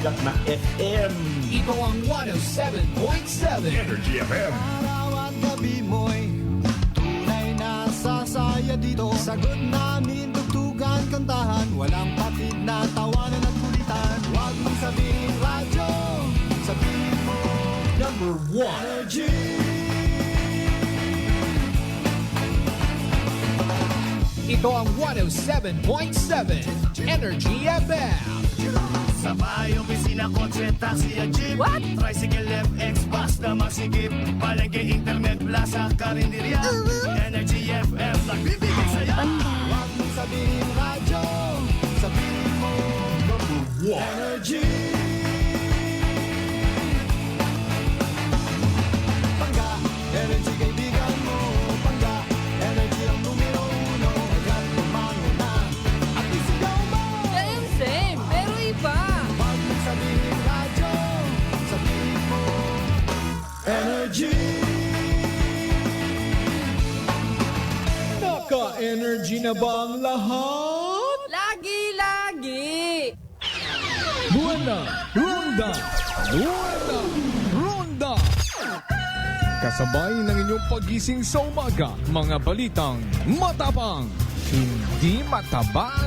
sikat na FM. Ito ang 107.7 Energy FM. Araw at gabi mo'y tunay na sasaya dito. Sagot namin, tugtugan, kantahan. Walang patid na tawanan at kulitan. Huwag mong sabihin radyo, sabihin mo Number 1. Energy. Ito ang 107.7 Energy FM. Sa bahay, opisina, kotse, taxi at jeep. What? Tricycle, FX, basta magsikip. Palengke, internet, plaza, karinderya. Energy FM, nagbibigay saya. Huwag mong sabihin radyo, sabihin mo Number 1. Energy. Pangga, energy kaibigan mo. Pangga, energy ang numero uno. Kaya tumango na at isigaw mo. Yan yung same, pero iba. Huwag mong sabihin radyo, sabihin mo Energy. Naka-energy na ba ang lahat? Lagi-lagi. Buena Ronda! Buena Ronda! Kasabay ng inyong pagising sa umaga, mga balitang matapang, hindi matabang.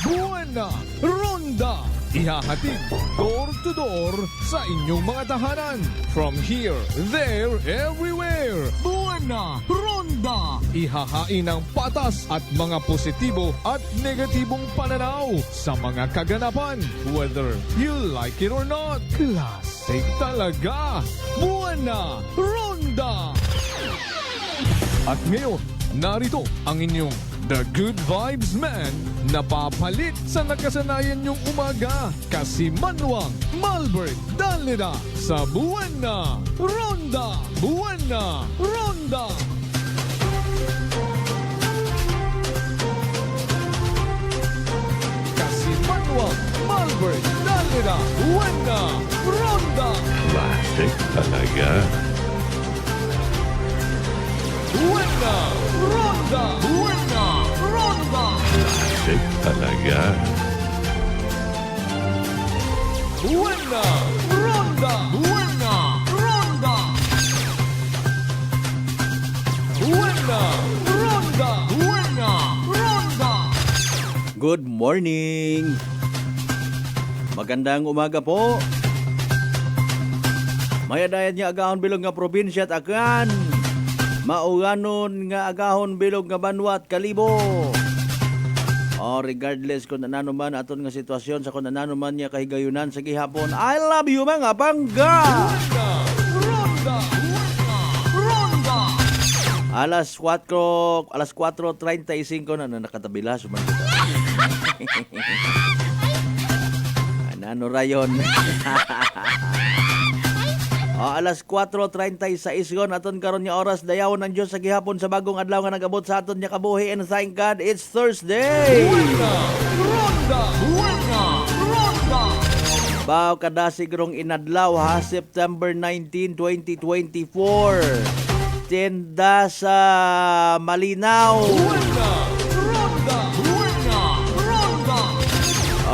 Buena Ronda! Ihahatid door to door sa inyong mga tahanan. From here, there, everywhere. Buena Ronda! Ihahain ang patas at mga positibo at negatibong pananaw sa mga kaganapan. Whether you like it or not. Classic talaga! Buena Ronda! At ngayon, narito ang inyong The Good Vibes Man na papalit sa nakasanayan niyong umaga. Kasi Manuang Malbert Dalida sa Buena Ronda! Buena Ronda! Kasi Manuang Malbert Dalida Buena Ronda! Plastic talaga. Buena Ronda! Buena Ronda! Plastic talaga. Buena Ronda! Buena Ronda! Buena Ronda! Buena Ronda! Good morning! Magandang umaga po. Mayadayan niya agahon bilog nga probinsya at akan. Mauganon nga agahon bilog nga banwat kalibo. Regardless kung anano man aton nga sitwasyon sa kung anano man niya kahigayunan sa gihapon. I love you mga pangga! Ronda! Ronda! Alas 4:35 na nakatabila. Ano rayon? Alas 4:36 aton karon nga oras dayaw ng Dios sa gihapon sa bagong adlaw nga nagabot sa aton nya kabuhi, and thank God it's Thursday. Ronda! Buena Ronda! Bao kada sigrong inadlaw ha, September 19, 2024. Tinda sa Malinaw. Buena Ronda! Buena Ronda!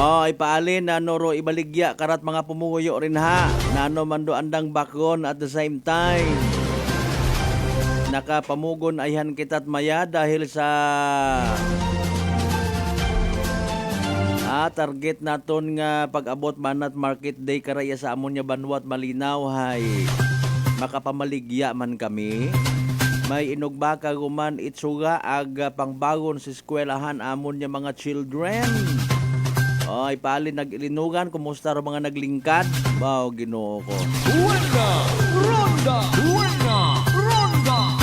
Ipaalin na noro ibaligya karat mga pumuyo rin ha. Nano mando andang bakon at the same time. Nakapamugon ayhan kita't maya dahil sa target naton nga pag-abot manat market day karaya sa amon nya Banwat Malinaw hay makapamaligya man kami. May inugbaka guman itsuga aga pangbagon sa eskwelahan amon nya mga children. Ipaalin nag-ilinugan, kumusta ro mga naglingkad? Bao, Ginoo ko. Buena Ronda! Buena Ronda!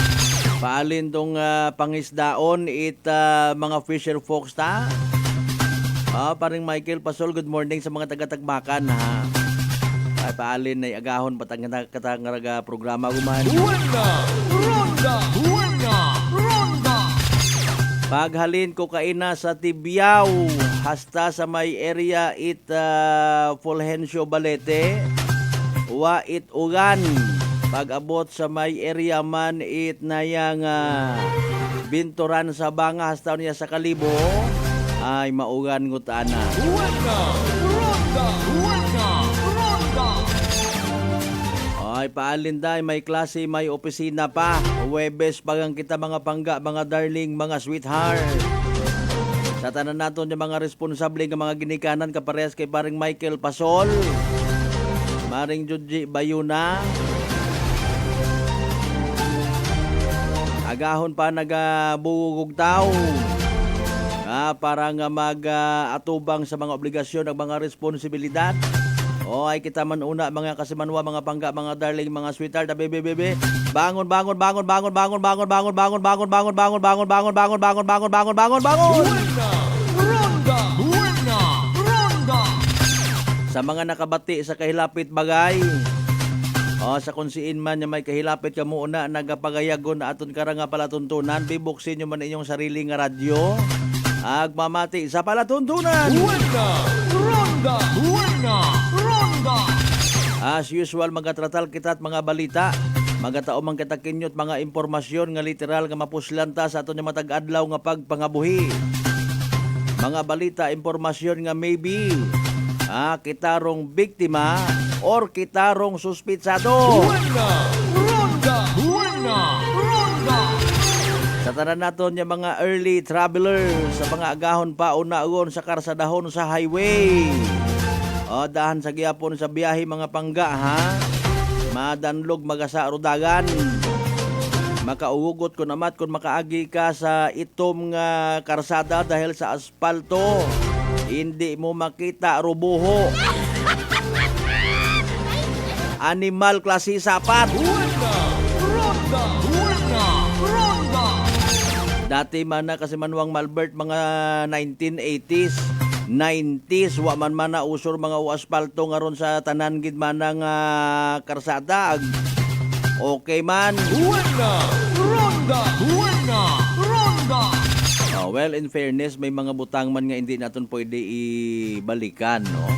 Paalin tong pangisdaon mga fisher folks ta. Paring Michael Pasol, good morning sa mga taga-Tagbakan ha. Ay paalin na agahon patang katangaraga programa guman. Buena Ronda! Buena Ronda! Paghalin ko kaina sa Tibiao, hasta sa may area Fulgencio Balete, wa it ugan. Pag-abot sa may area man nayang binturan sa banga hasta niya sa Kalibo, ay maugan ngutana. Buena Ronda! Ronda, buena, ronda. Ay, paalinday, may klase, may opisina pa. Huwebes, pagang kita mga pangga, mga darling, mga sweetheart. Sa tanan naton yung mga responsable ng mga ginikanan kaparehas kay paring Michael Pasol, Maring Judji Bayuna. Agahon pa nagabugog tao. Para nga mag-atubang sa mga obligasyon ng mga responsibilidad. O ay kita man una mga kasimanwa, mga pangga, mga darling, mga sweetheart, bebe. Bangon. Bangon. Buena, ronda, buena, ronda. Sa mga nakabati sa kahilapit bagay. O sa kunsiin man nga may kahilapit ka muna nagapagayagon na aton kara nga palatuntunan, bibuksin nyo man inyong sarili nga radyo. Agmamati sa palatuntunan. Buena, ronda, buena, ronda. As usual, magatratal kita at mga balita. Magatao man kita kinyot mga impormasyon nga literal nga mapuslanta sa aton nga matag-adlaw nga pagpangabuhi. Mga balita, impormasyon nga maybe kitarong biktima or kitarong suspitsado. Buena, ronda, buena, ronda. Sa tanan naton yung mga early traveler, sa mga agahon pa unaon sa karsadahon sa highway. O dahan sa giyapon sa biyahe mga pangga ha. Madanlog magasa rudagan. Makauugot ko namat kung makaagi ka sa itom nga karsada dahil sa asfalto. Hindi mo makita rubuho. Animal klase sapat. Buena, ronda, buena, ronda. Dati man na kasi manwang Malbert mga 1980s, 90s, wa man na usor mga asfalto nga ron sa tanan gid man ng karsada. Okay man. Buena, ronda, buena, ronda. Well, in fairness, may mga butang man nga hindi natin pwede ibalikan, no?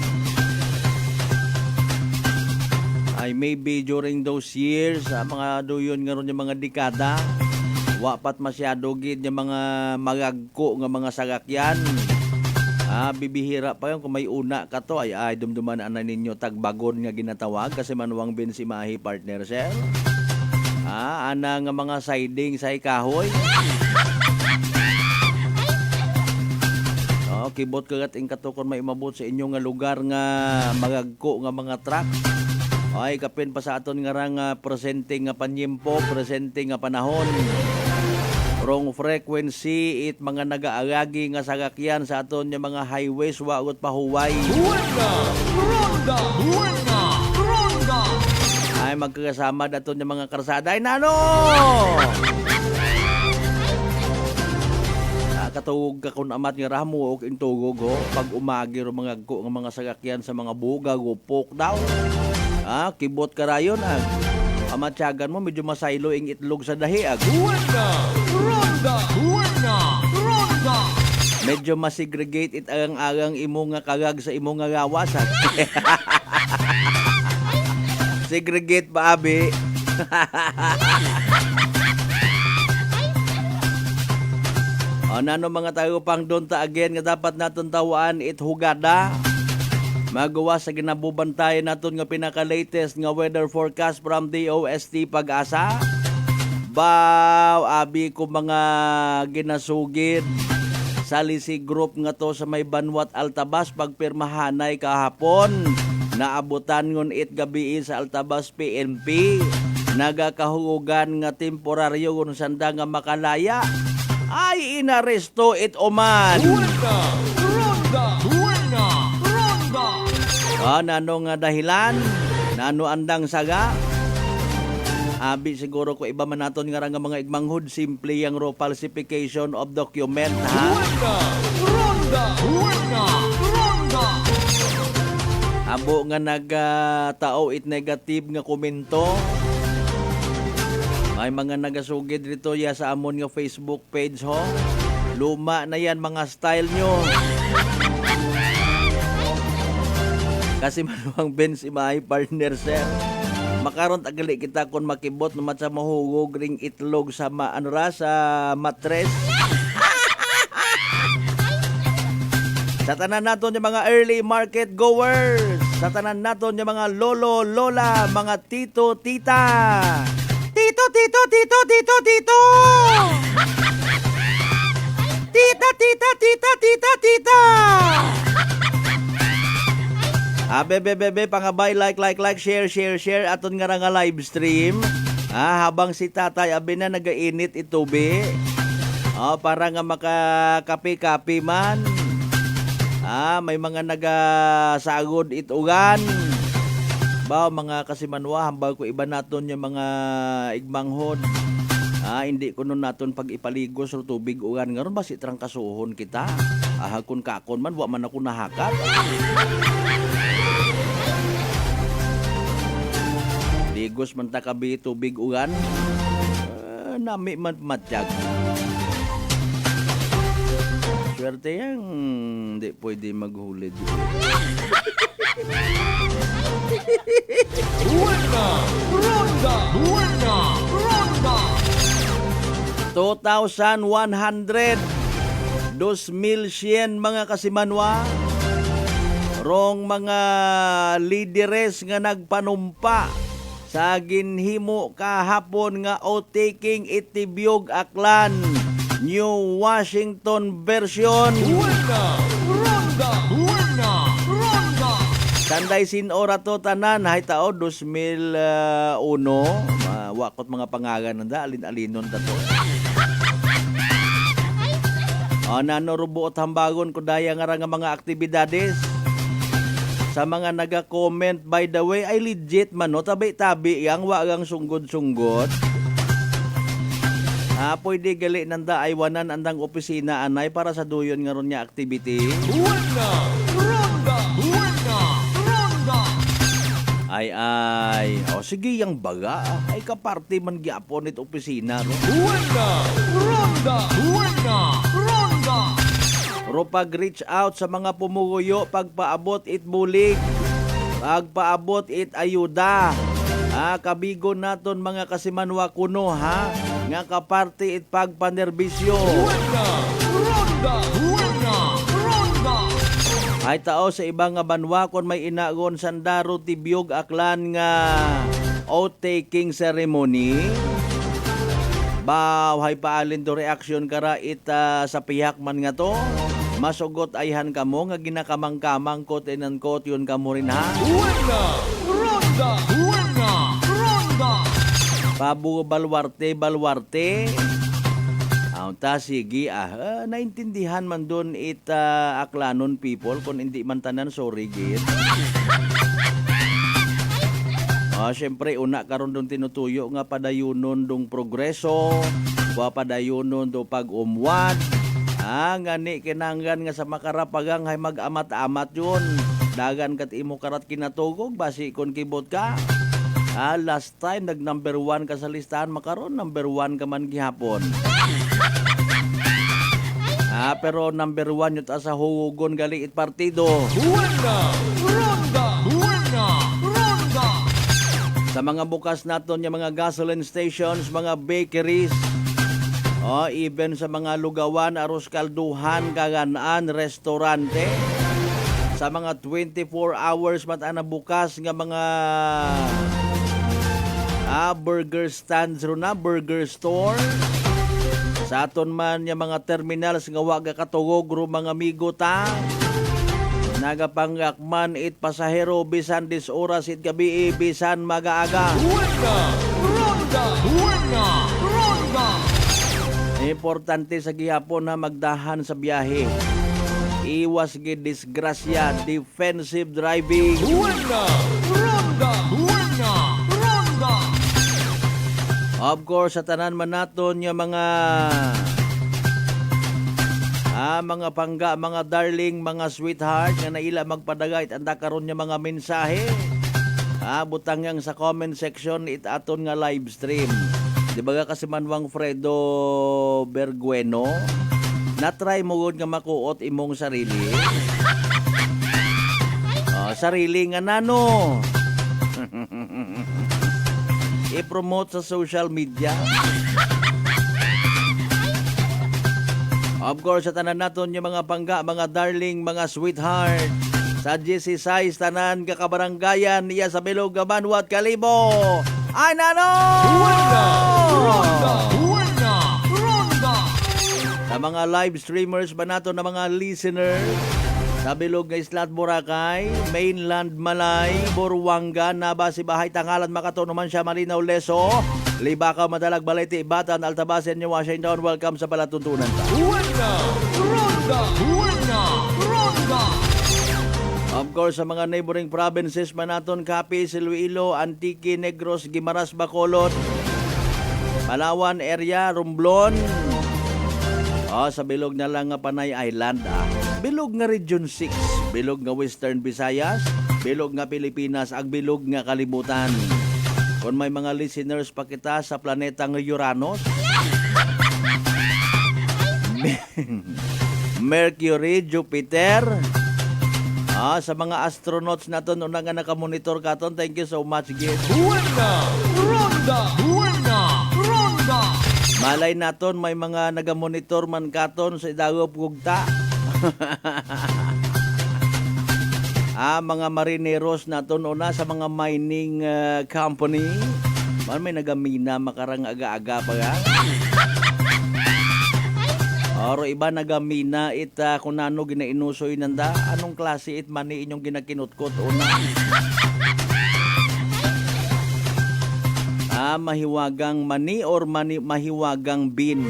Ay maybe during those years, mga duyon nga ron yung mga dekada, wapat masyado gid yung mga magagko nga mga sagakyan. Bibihira pa yun kung may una ka to, ay dumduman na ninyo tagbagon nga ginatawag kasi manuwang bensimahi partner, sir. Ana nga mga siding sa kahoy. Kibot kagat ing katukon may umabot sa inyong nga lugar nga magagko nga mga truck. Ay kapin pa sa aton nga rang presente nga panyempo, presente nga panahon. Wrong frequency it mga nagaagagi nga sagakyan sa aton nga mga highways wagot pahuway. Buena, ronda, buena, ronda. Ay magkakasama daton nga mga karsada. Ay nano! Katugog ka kung amat nga ramo o intugog ho. Pag umagi ro mga agko nga mga sagakyan sa mga bugag o pok daw. Kibot ka rayon amatyagan mo medyo masaylo ing itlog sa dahi Buena, ronda, buena, ronda. Medyo masegregate it agang-agang imo nga kagag sa imo nga gawasan. Segregate ba abi? Nano mga tayo pang donta again nga dapat naton tawaan it hugada. Magawa sa ginabubantayan naton nga pinaka-latest nga weather forecast from DOST Pag-asa. Baw, abi ko mga ginasugid sa Lisi Group nga to sa may Banwat Altabas pagpirmahanay kahapon. Naabutan ngon it gabi sa Altabas PNP. Nagakahugan nga temporaryo kung sanda nga makalaya. Ay inaresto it oman. Buena, ronda, buena, ronda. Nano nga dahilan? Nano andang saga? Abi siguro ko iba man naton nga mga igmanghod simple yang raw falsification of document ha. Buena, ronda, buena, ronda. Abo nga nagtao it negative nga komento. May mga nagasugid dito ya sa amon nga Facebook page ho. Luma na yan mga style nyo. Kasi manuang Ben si my partner sir. Makaron tagali kita kon makibot naman sa mahugog ring itlog sa sa matres. Sa tanan naton yung mga early market goers. Sa tanan naton yung mga lolo, lola, mga tito, tita. Tito, tito, tito, tito, tito. Tita, tita, tita, tita, tita. Bebe, pangabay, like, share, aton nga nga live stream. Habang si tatay, abi na nagainit itubi. Para nga makakapi-kapi man. May mga nagasagod itugan. Mga kasimanwa, hambal ko iba naton yung mga igmanghod. Hindi ko nun naton pag ipaligos o tubig ugan. Ngayon ba si trangkasuhon kita? Kun kakon man, wa man ako nahakat. Ligos man takabi tubig ugan. Nami man matyak. Swerte yan, hindi pwede maghulid. Buena! Ronda! Buena! Ronda! 2,100 2,100 mga kasimanwa. Rong mga lideres nga nagpanumpa sa ginhimo kahapon nga outtaking itibiyog aklan New Washington version. Buena! Ronda! Buena! Ronda! Sanday sinora to tanan hay tao 2001. Wakot mga pangagan nanda alin-alinon ta to. Nanurubo at hambagon ko daya nga mga aktibidades. Sa mga naga-comment, by the way, ay legit man, no? Tabi-tabi, yang wagang sunggod-sunggod. Pwede gali nanda ay wanan andang opisina anay para sa duyon nga ron niya activity. Buena! Ronda! Buena! Ronda! Ay. Sige, yang baga. Ay kaparte man gyapon it opisina, ro. Buena! Ronda! Buena! Ronda! Ro pag-reach out sa mga pumuguyo, pagpaabot it bulig, pagpaabot it ayuda. Kabigo naton mga kasimanwa kuno, ha? Nga kaparte it pagpanerbisyo. Buena! Ronda! Buena! Ronda! Ay tao sa ibang nga banwa kon may inagon sandaro tibiyog aklan nga outtaking ceremony. Hay paalin do reaction kara ita sa piyak man nga to. Masugot ayhan kamo nga ginakamang-kamang kot enan kot yun kamo rin ha. Buena! Ronda! Buena! Ronda! Pabu balwarte. Sige naintindihan man dun ita aklanon people kung hindi man tanan sorry git. Siyempre una karon dong tinutuyo nga padayunon dong progreso, padayunon do pag-umwat. Ngani kinanggan nga sa makarapagang hay mag-amat-amat yun. Dagan kat imo karat kinatugog, basi kon kibot ka. Last time nag number 1 ka sa listahan, makaron number 1 ka man gihapon. Pero number 1 yun sa hugon gali it partido. Buena! Ronda! Buena! Ronda! Sa mga bukas naton yung mga gasoline stations, mga bakeries, even sa mga lugawan, aros kalduhan, kaganaan, restaurante. Sa mga 24 hours matana bukas nga mga burger stands ro na, burger store. Sa aton man yung mga terminals nga waga katugog ro mga amigo ta. Nagapanggakman it pasahero bisan 10 oras it gabi bisan magaaga. Buena! Ronda! Buena! Ronda! Importante sa gihapon na magdahan sa biyahe. Iwas gid disgrasya, defensive driving. Buena! Ronda! Buena! Ronda! Of course, sa tanan man naton yung mga pangga, mga darling, mga sweetheart nga naila magpadagay anda karon nya mga mensahe. Butang yang sa comment section it aton nga live stream. Di ba kasi manwang Fredo Bergueno, na-try mo gud nga makuot imong sarili. Sarili nga nano. I-promote sa social media. Of course, sa tanan naton yung mga pangga, mga darling, mga sweetheart. Sa GC size, tanan kakabaranggayan niya sa Bilog Banwat Kalibo. Ay, nano! Buena! Ronda! Buena! Ronda! Sa mga live streamers ba nato na mga listeners sa Bilog nga Islat Boracay, Mainland Malay, Buruanga, Nabasi Bahay, Tangalan, Makato, naman siya Malinaw, Leso, Libakaw, Madalag, Balete, Batan, Altabasen, New Washington. Welcome sa palatuntunan ta. Buena! Ronda! Buena! Ronda! Of course, sa mga neighboring provinces man naton, Capi, Iloilo, Antique, Negros, Guimaras, Bacolod, Palawan area, Romblon. Sa bilog na lang nga Panay Island. Bilog nga Region 6, bilog nga Western Visayas, bilog nga Pilipinas, ag bilog nga kalibutan. Kung may mga listeners pa kita sa planetang Uranus, Mercury, Jupiter, sa mga astronauts naton una nga nakamonitor katon, thank you so much, Gid. Buena! Ronda! Buena! Ronda! Malay naton may mga nagamonitor man katon sa idagop gugta. Mga marineros naton una sa mga mining company. May nagamina makarang aga-aga pa ga. Oro iba nagamina kung ano ginainusoy nanda. Anong klase mani inyong ginakinutkot una? Mahiwagang mani or mahiwagang beans.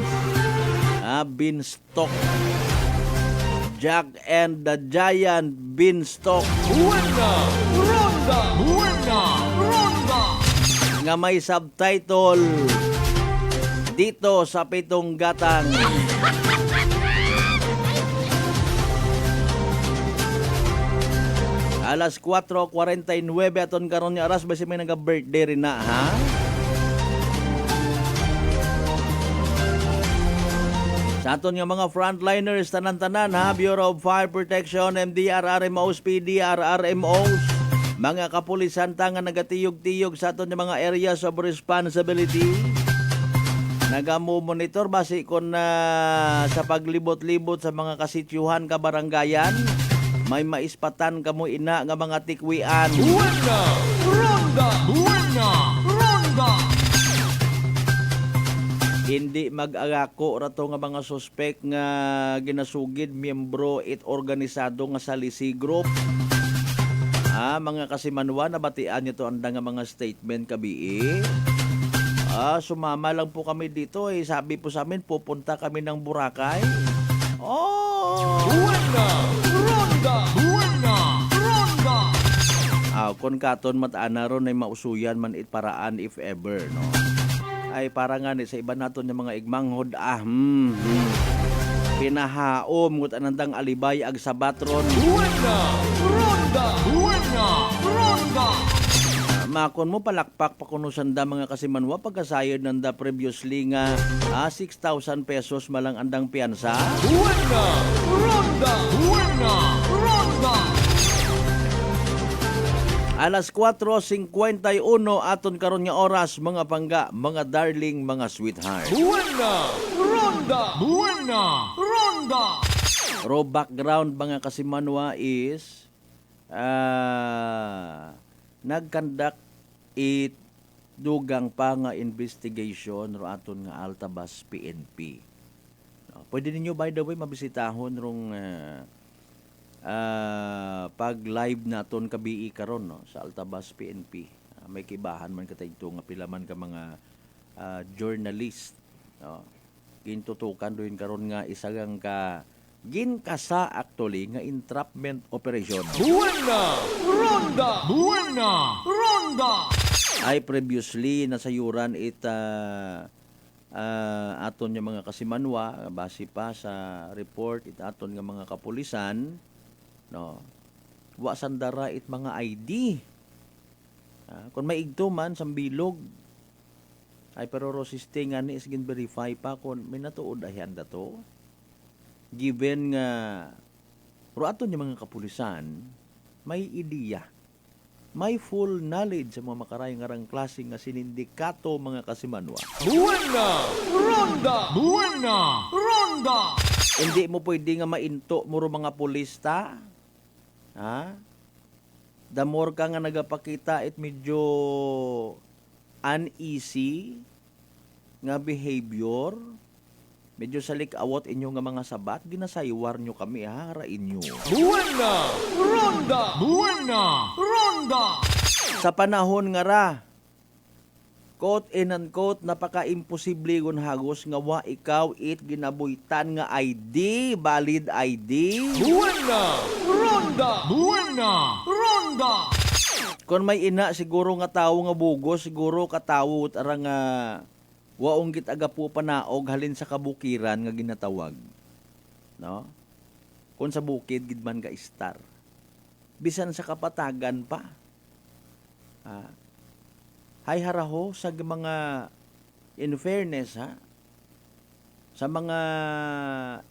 Beanstalk. Jack and the Giant Beanstalk. Buena! Ronda! Buena! Ronda! Nga may subtitle dito sa Pitong Gatang. Alas 4:49 aton karon ni aras basi may naga-birthday rin na, ha? Sa aton nga mga frontliners tanan-tanan, ha, Bureau of Fire Protection, MDR, RMOs, PDR, RMOs, mga kapulisan ta nga nagatiyog-tiyog sa aton nga mga areas of responsibility. Nagamu-monitor basi kon sa paglibot-libot sa mga kasityuhan kabaranggayan, may maispatan kamo ina nga mga tikwian. Buena! Ronda! Buena! Ronda! Hindi mag-agako rato nga mga suspek nga ginasugid miyembro organisado nga Salisi Group. Mga kasimanwa na batian nyo to anda nga mga statement kabii. Sumama lang po kami dito sabi po sa amin pupunta kami ng Boracay. Buena! Ronda! Buena! Ronda! Kon katon matana ron ay mausuyan man paraan if ever, no? Ay para nga ni sa iba naton yung mga igmanghod pinahaom ngut anandang alibay ag sabatron. Buena! Ronda! Buena! Ronda! Makon mo palakpak pakunusan da mga kasimanwa pagkasayod nanda previously nga 6,000 pesos malang andang piyansa. Buena! Ronda! Buena! Ronda! Alas 4:51 aton karon nga oras, mga pangga, mga darling, mga sweetheart. Buena! Ronda! Buena! Ronda! Raw background mga kasimanwa is nagkandak dugang pa nga investigation ro aton nga Altabas PNP. Pwede ninyo by the way mabisitahon rong pag live naton kabii karon, no, sa Altabas PNP. May kibahan man katay ito nga pila man ka mga journalist, no. Gintutukan doon karon nga isagang ka ginkasa actually nga entrapment operation. Buena! Ronda! Buena! Ronda! Ay previously nasayuran aton nga mga kasimanwa base pa sa report aton nga mga kapulisan, no, wa sandara mga ID. Kung may igto man sa bilog ay pero rosiste nga ni is gin-verify pa kung may natuod ayan dato. Given nga pero aton yung mga kapulisan may ideya, may full knowledge sa mga makarayang ngarang klase nga sinindikato mga kasimanwa. Buena! Ronda! Buena! Ronda! Hindi mo pwede nga mainto mo ro mga pulista. Ha? The more ka nga nagapakita it medyo uneasy nga behavior, medyo salik-awat inyo nga mga sabat, ginasaywar nyo kami ha, harain nyo. Buena! Ronda! Buena! Ronda! Sa panahon nga ra, quote and unquote, napaka-imposible gun hagos nga wa ikaw it ginabuitan nga ID, valid ID. Buena! Ronda! Buena! Ronda! Kung may ina siguro nga tawo nga bugos, siguro katawo at arang waong git aga po panaog halin sa kabukiran nga ginatawag. No? Kung sa bukid gid man ka star. Bisan sa kapatagan pa. Hay haraho sa mga in fairness ha. Sa mga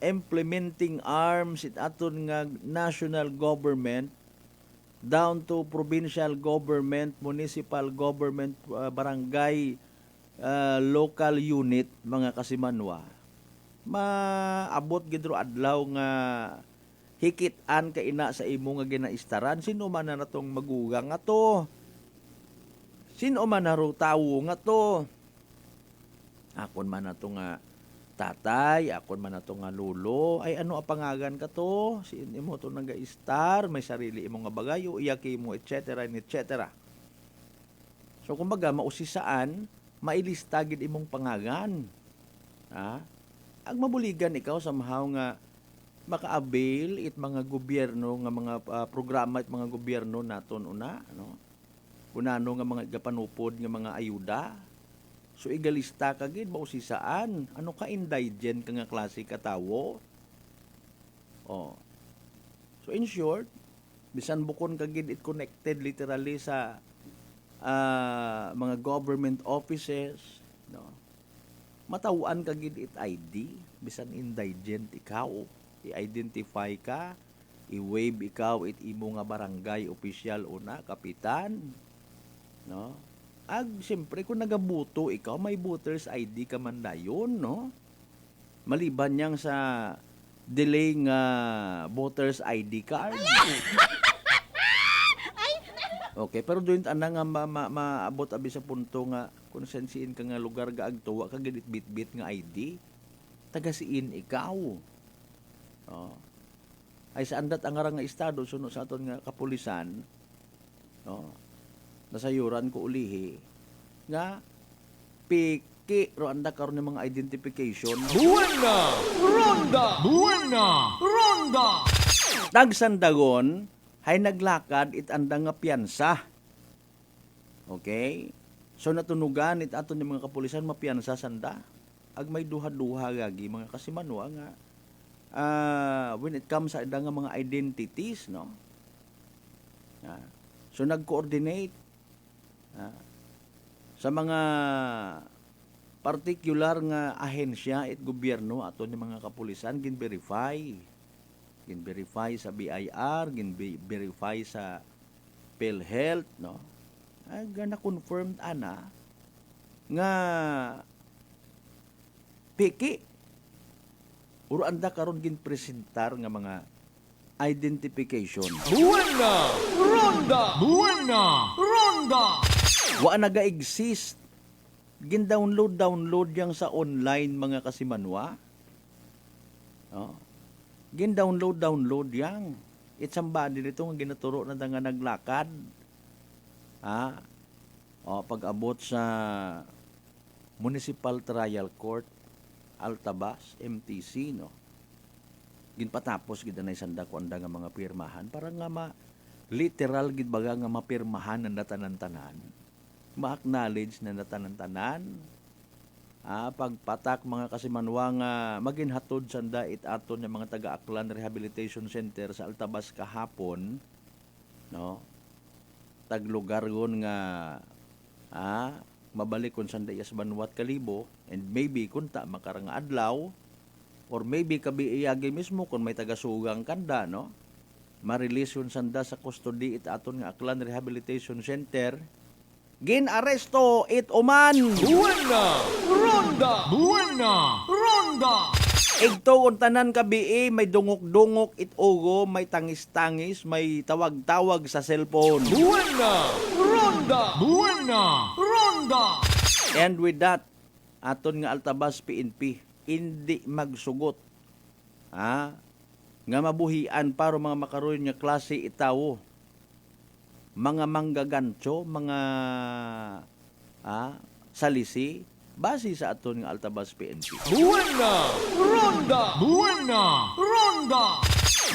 implementing arms it aton nga national government down to provincial government, municipal government, barangay, local unit, mga kasimanwa, maabot gidro adlaw nga hikitan ka ina sa imo nga ginaistaran. Sino man na natong magugang nga to? Sino man na ro tawo nga to? Akon man na to nga tatay, akon man na to nga lolo, ay ano apangagan ka to? Sin imo to nag-star, may sarili imo nga bagayo, iyaki mo, etc. etc. So kumbaga mausisaan, mailista gid imong pangagan. Ha? Ag mabuligan ikaw somehow nga maka-avail it mga gobyerno nga mga programa it mga gobyerno naton una, no? Kunano nga mga gapanupod nga mga ayuda. So igalista ka gid mausisaan. Ano ka indigent ka nga klase ka tawo? Oh. So in short, bisan bukon ka gid it connected literally sa mga government offices, no? Matawaan ka gid it ID, bisan indigent ikaw, i-identify ka, i-wave ikaw it imo nga barangay official una, kapitan, no? Ag siyempre kung nagabuto ikaw, may voters ID ka man dayon, no? Maliban yang sa delay nga voters ID card. Okay, pero doon tanda nga maabot abi sa punto nga kung sensiin ka nga lugar ga agtuwa ka gid bit-bit nga ID, taga siin ikaw. Oh. Ay sa andat ang nga estado suno sa aton nga kapulisan, no? Nasayuran ko ulihi nga piki ro anda karon ng mga identification. Buena! Ronda! Buena! Ronda! Dagsandagon hay naglakad it anda nga piyansa. Okay? So natunugan it aton ng mga kapulisan mapiyansa sanda. Ag may duha-duha gagi mga kasimanwa nga when it comes sa ida nga mga identities, no? So nag-coordinate sa mga particular nga ahensya at gobyerno ato ni mga kapulisan gin-verify sa BIR, gin-verify sa PhilHealth, no? Aga na confirmed ana nga piki uro anda karon gin-presentar nga mga identification. Buena! Ronda! Buena! Ronda! Wa naga-exist. Gin-download yang sa online mga kasimanwa. No? Gin-download yang. It's somebody dito nga ginaturo na nga naglakad. Pag-abot sa Municipal Trial Court, Altabas, MTC, no? Ginpatapos gid na isanda ko anda nga mga pirmahan para nga literal gid baga nga mapirmahan ang tanan-tanan, ma-acknowledge na tanan-tanan, pagpatak mga kasimanwa nga maginhatod sanda it aton nga mga taga-Aklan Rehabilitation Center sa Altabas kahapon, no? Taglugar gon nga mabalik kon sanda yes banwat kalibo, and maybe kunta makarang adlaw, or maybe kabi iyagi mismo kung may taga-sugang kanda, no? Ma-release yun sanda sa custody it aton nga Aklan Rehabilitation Center. Gin-aresto it uman. Buena! Ronda! Buena! Ronda! Igto kung tanan kabii, may dungok-dungok itugo, may tangis-tangis, may tawag-tawag sa cellphone. Buena ronda. Buena ronda. And with that, aton nga Altabas PNP, hindi magsugot. Nga mabuhian para mga makaroon nga klase itawo. Mga manggagancho, mga salisi, base sa aton nga Altabas PNP. Buena ronda. Buena ronda.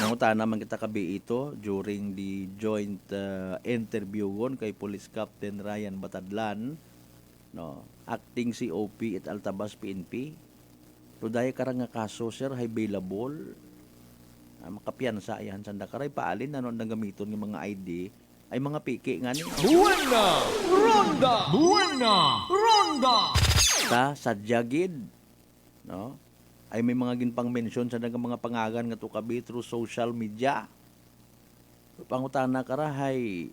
Nanguta naman kita kabi ito during the joint interview gon kay Police Captain Ryan Batadlan, no, acting COP at Altabas PNP. Tuday karang nga kaso sir available. Makapiyansa yan sanda karay paalin na nang gamiton ng mga ID ay mga piki nga ni. Buena ronda. Buena ronda. Sa Jagid, no? Ay may mga ginpang mention sa mga pangagan nga to kabi through social media. Pangutana karahay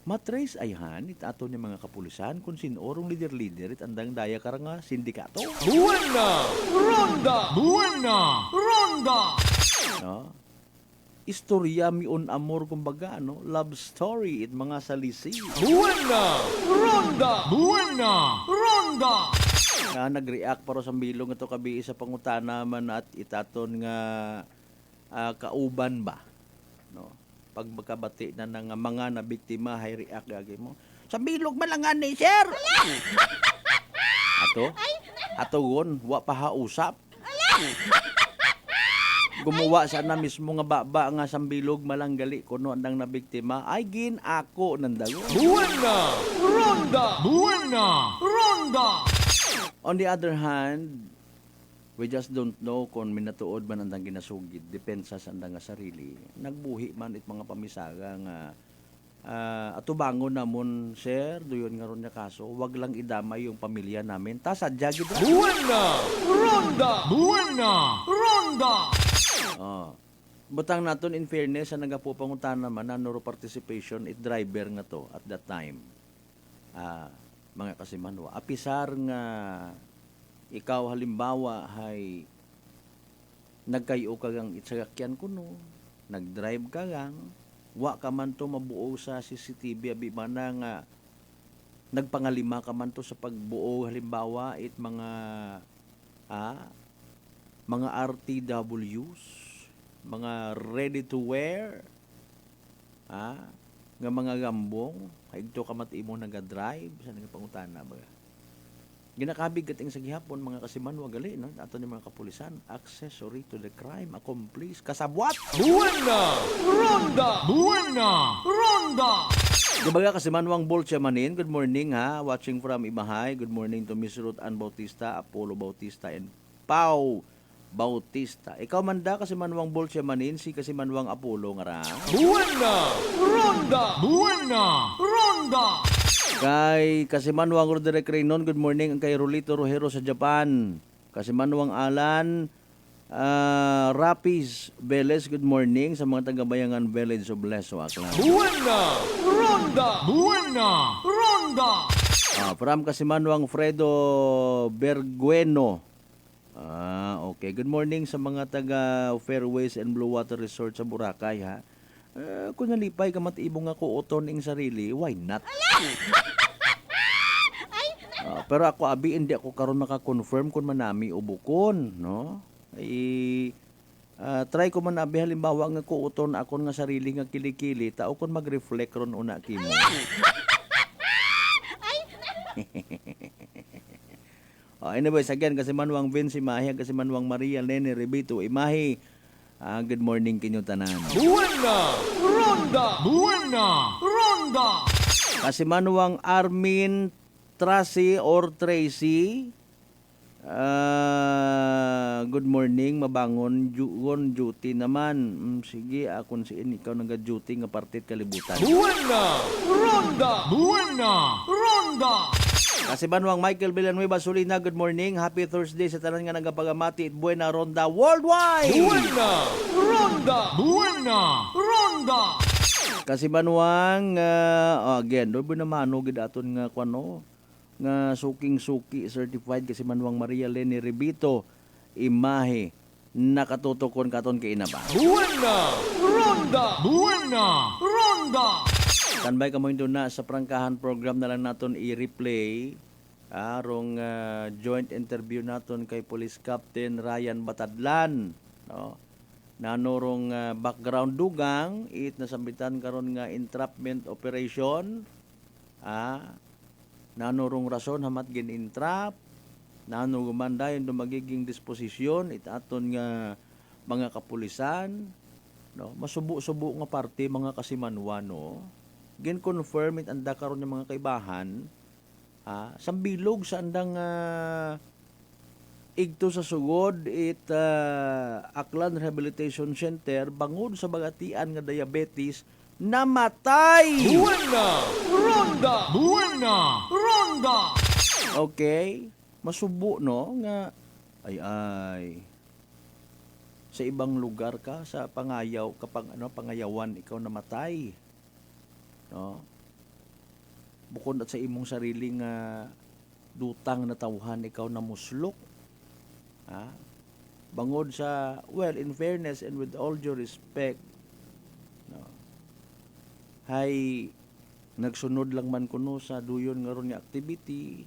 matrace ayhan it ato ni mga kapulisan kung sinorong leader it andang daya karang nga sindikato. Buena ronda. Buena ronda. No? Istorya miun amor kumbaga, no? Love story it mga salisi. Buena ronda. Buena ronda. Nag-react para sa bilong ito kabi sa pangutana man at itaton nga kauban ba, no? Pag magkabati na ng mga nabiktima hay react gagi mo. Sa bilog man lang ni sir. Ato gon wa pa hausap. Gumawa sana mismo nga baba nga sambilog malanggali kuno andang nabiktima ay gin ako nandago. Buena ronda. Buena ronda. On the other hand, we just don't know kung minatuod man andang ginasugid depensa sa andang nga sarili. Nagbuhi man it mga pamisaga nga atubangon namon sir duyon nga ron nga kaso wag lang idamay yung pamilya namin ta sadya gid. Buena ronda. Buena ronda. Butang naton in fairness sa nagapupangutan naman na nuro participation it driver nga to at that time. Mga kasimanwa, apisar nga ikaw halimbawa hay nagkayo kagang itsakyan kuno, nagdrive kagang wa ka man to mabuo sa CCTV abi man nga nagpangalima ka man to sa pagbuo halimbawa it mga RTWs, mga ready to wear, nga mga gambong, higto ka matimo naga-drive, sa nagpangutana ba? Ginakabig kating sa gihapon, mga kasimanwa gali, no? Ato ni mga kapulisan, accessory to the crime, accomplice, kasabwat! Buena ronda. Buena ronda. Dibaga kasimanwang Bolcha Manin, good morning ha, watching from Imahay, good morning to Miss Ruth Ann Bautista, Apollo Bautista, and Pau Bautista. Ikaw man da kasimanwang Bolcha Manin, si kasimanwang Apollo nga ra. Buena ronda. Buena ronda. Kay kasimanwang Roderick Reynon, good morning. Ang kay Rolito Rojero sa Japan. Kasimanwang Alan Rapis Velez, good morning sa mga taga-bayangan Village of Leso, Aklan. Buena ronda. Buena ronda. From kasimanwang Fredo Bergueno. Okay. Good morning sa mga taga Fairways and Blue Water Resort sa Boracay ha. Kung nalipay ka matibong ako uton ing sarili, why not? Pero ako abi hindi ako karon maka-confirm kung manami o bukon, no? Try ko man abi halimbawa nga ko uton akon nga sarili nga kilikili tao kon mag-reflect ron una kimo. Anyways, again, kasi manwang Vince Imahe, kasi manwang Maria Lene Rebito Imahe, good morning kinyo tanan. Buena ronda. Buena ronda. Kasi manwang Armin Tracy or Tracy, good morning, mabangon, duty naman. Sige, akon siin, ikaw naga-duty nga partit kalibutan. Buena ronda. Buena ronda. Kasi banwang Michael Villanueva Solina, good morning. Happy Thursday sa tanan nga nagapagamati. Buena Ronda worldwide. Buena ronda. Buena ronda. Kasi banwang again, do naman no gid aton nga kuno nga suking-suki certified kasi manwang Maria Lene Rebito Imahe nakatutukon katon kay ina ba. Buena. Ronda. Buena. Ronda. Standby ka mo doon na sa prangkahan program na lang naton i-replay arong joint interview naton kay Police Captain Ryan Batadlan, no? Nanurong background dugang it nasambitan karon nga entrapment operation. Nanurong rason hamat gin-entrap, nano gumandayon do magiging disposisyon it aton nga mga kapulisan, no? Masubo-subo nga parte mga kasimanwa, no? Gin-confirm it anda karon ng mga kaibahan sambilog sa andang igto sa sugod it Aklan Rehabilitation Center bangod sa bagatian nga diabetes namatay. Buena. Ronda. Buena. Ronda. Okay, masubo no nga ay sa ibang lugar ka sa pangayaw kapag pangayawan ikaw namatay, no? Bukod at sa imong sariling dutang na tawhan ikaw na muslok. Bangod sa, well, in fairness and with all due respect, no, hay nagsunod lang man kuno sa duyon nga ron nga activity,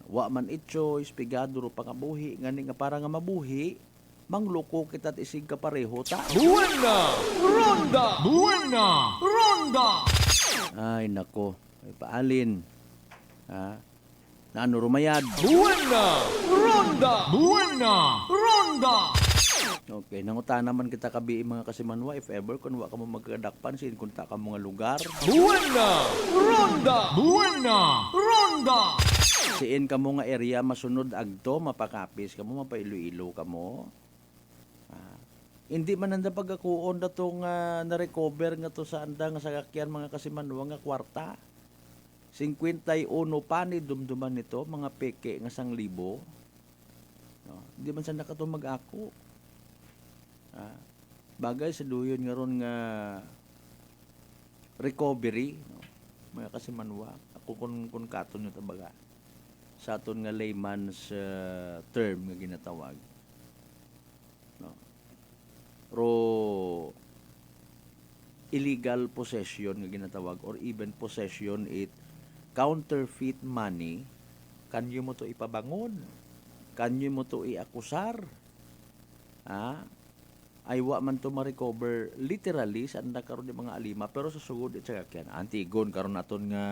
wa man it choice, pigado ro pangabuhi, ngani nga para nga mabuhi, mangloko kita't isig ka pareho ta. Buena. Ronda. Buena. Ronda. Ay nako, ay paalin. Naano rumayad. Buena. Ronda. Buena. Ronda. Okay, nanguta naman kita kabi mga kasimanwa if ever kung wa ka mo magkadakpan sin kunta ka mga lugar. Buena. Ronda. Buena. Ronda. Siin ka mo nga area masunod agto, mapakapis ka mo, mapailu-ilo ka mo. Hindi man nanda pagkakuon na itong na-recover nga to sa anda nga sagakyan mga kasimanwa nga kwarta. 51 pa ni dumduman nito, mga peke nga 1,000. No? Hindi man sa nakatong mag-ako. Bagay sa duyon nga ron nga recovery, no? Mga kasimanwa. Ako kung katon nyo tabaga. Sa aton nga layman's term nga ginatawag. No? Ro illegal possession nga ginatawag or even possession it counterfeit money, kanyo mo to ipabangon, kanyo mo to iakusar, ay wa man to ma-recover literally sa anda karon di mga alima pero sa sugod it sa kakyan antigon karon naton nga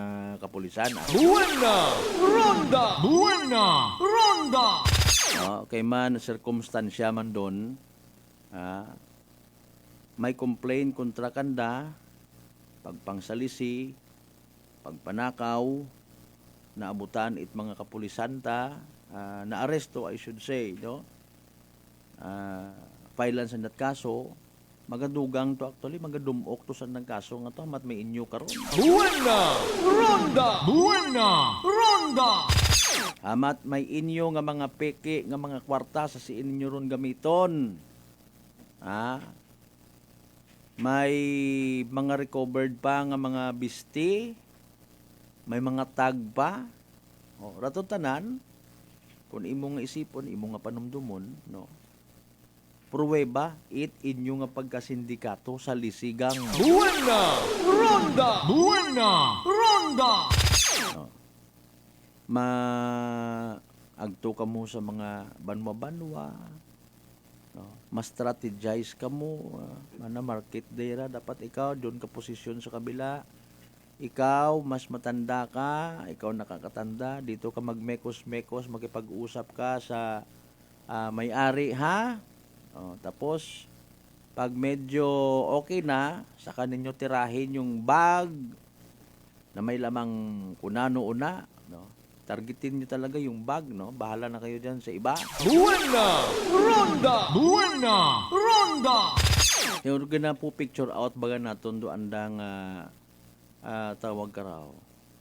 kapulisan. Buena. Ronda. Buena. Ronda. Okay man circumstansya man don, may complaint kontra kanda, pagpangsalisi, pagpanakaw, naabutan it mga kapulisanta, na-aresto I should say, no? Filean sa dat kaso, magadugang to actually, magadumok to sa nang kaso nga to, mat may inyo karon. Buena. Ronda. Buena. Ronda. Amat may inyo nga mga peke nga mga kwarta sa si inyo ron gamiton. May mga recovered pa nga mga bisti, may mga tag pa. Rato tanan, kung imong isipon, imong nga panumdumon, no? Pruweba, it inyo nga pagkasindikato sa lisigang. Buena. Ronda. Buena. Ronda. Agto ka mo sa mga banwa-banwa, no? Ma-strategize ka mo, mana market dera, dapat ikaw doon ka posisyon sa kabila, ikaw mas matanda ka, ikaw nakakatanda, dito ka magmekos-mekos, makipag-usap ka sa may-ari, ha? Tapos pag medyo okay na, saka ninyo tirahin yung bag na may lamang kunano una, no? Targetin nyo talaga yung bag, no? Bahala na kayo dyan sa iba. Buena. Ronda. Buena. Ronda. Yung gana po picture out baga naton do andang tawag ka raw.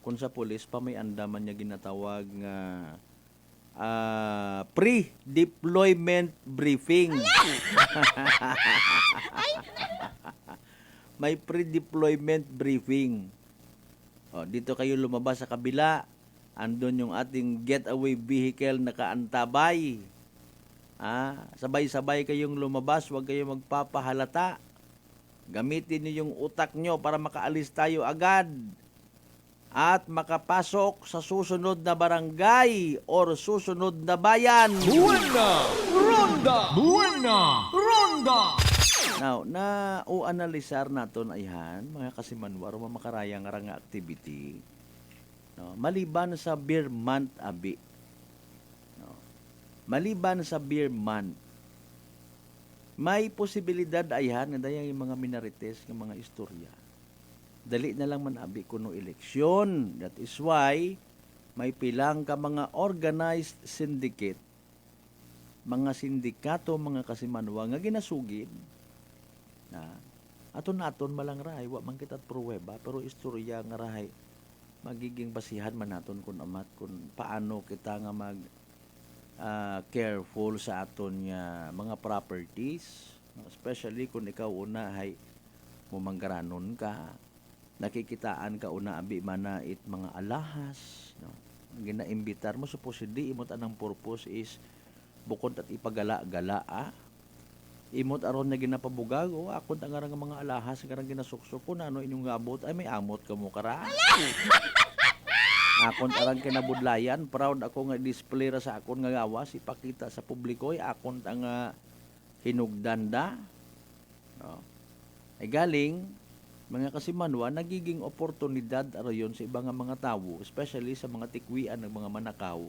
Kung sa pulis pa may andaman niya ginatawag nga pre-deployment briefing. May pre-deployment briefing. Dito kayo lumabas sa kabila. Andun yung ating getaway vehicle nakaantabay. Sabay-sabay kayong lumabas, huwag kayong magpapahalata. Gamitin niyo yung utak nyo para makaalis tayo agad at makapasok sa susunod na barangay or susunod na bayan. Buena! Ronda! Buena! Ronda! Now, na uanalisar naton ayhan, mga kasimanwar, mga makarayang nga activity, no? Maliban sa beer month abi. No? Maliban sa beer month, may posibilidad ayhan na dayang yung mga minorites ng mga istorya. Dali na lang man abi kuno eleksyon. That is why may pilang ka mga organized syndicate, mga sindikato, mga kasimanwa nga ginasugid. Aton malang rahay, wa man kita't pruweba, pero istorya nga rahay magiging basihan man naton kung amat kung paano kita nga mag careful sa aton nga mga properties, especially kung ikaw una hay mumanggaranon ka, nakikitaan ka una abi manait mga alahas, no? Ginaimbitar mo supposedly imot anang purpose is bukod at ipagala-gala imot aron na ginapabugag o akon tangarang mga alahas karang ginasuksok ko na ano inyong abot ay may amot ka mo kara. Akon arang kinabudlayan, proud ako nga display ra sa akon nga gawas ipakita sa publiko ay akon nga hinugdanda. No. Ay galing mga kasimanwa nagiging oportunidad arayon sa ibang mga tawo, especially sa mga tikwian ng mga manakaw,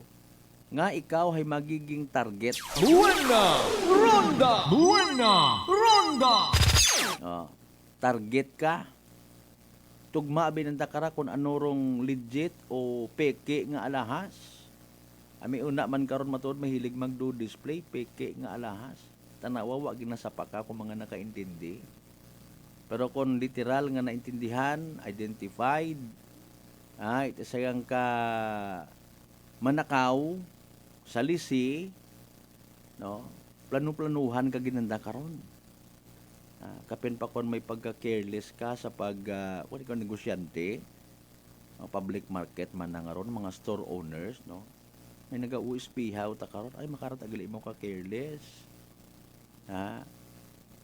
nga ikaw ay magiging target. Buena! Ronda! Buena! Ronda! Target ka. Tugma binanda kara kung anurong legit o peke nga alahas. Ami una man karon matuod mahilig magdo display peke nga alahas. Tanawa wa ginasapa ka kung mga nakaintindi. Pero kung literal nga naintindihan, identified, ito sayang ka manakaw sa lisi, no? Plano-planuhan ka ginanda karon. Kapin pa kon may pagka-careless ka sa kung ikaw negosyante, public market man na ngaron, mga store owners, no? May nag-uispihaw ta karon, ay makaratagili mo ka careless.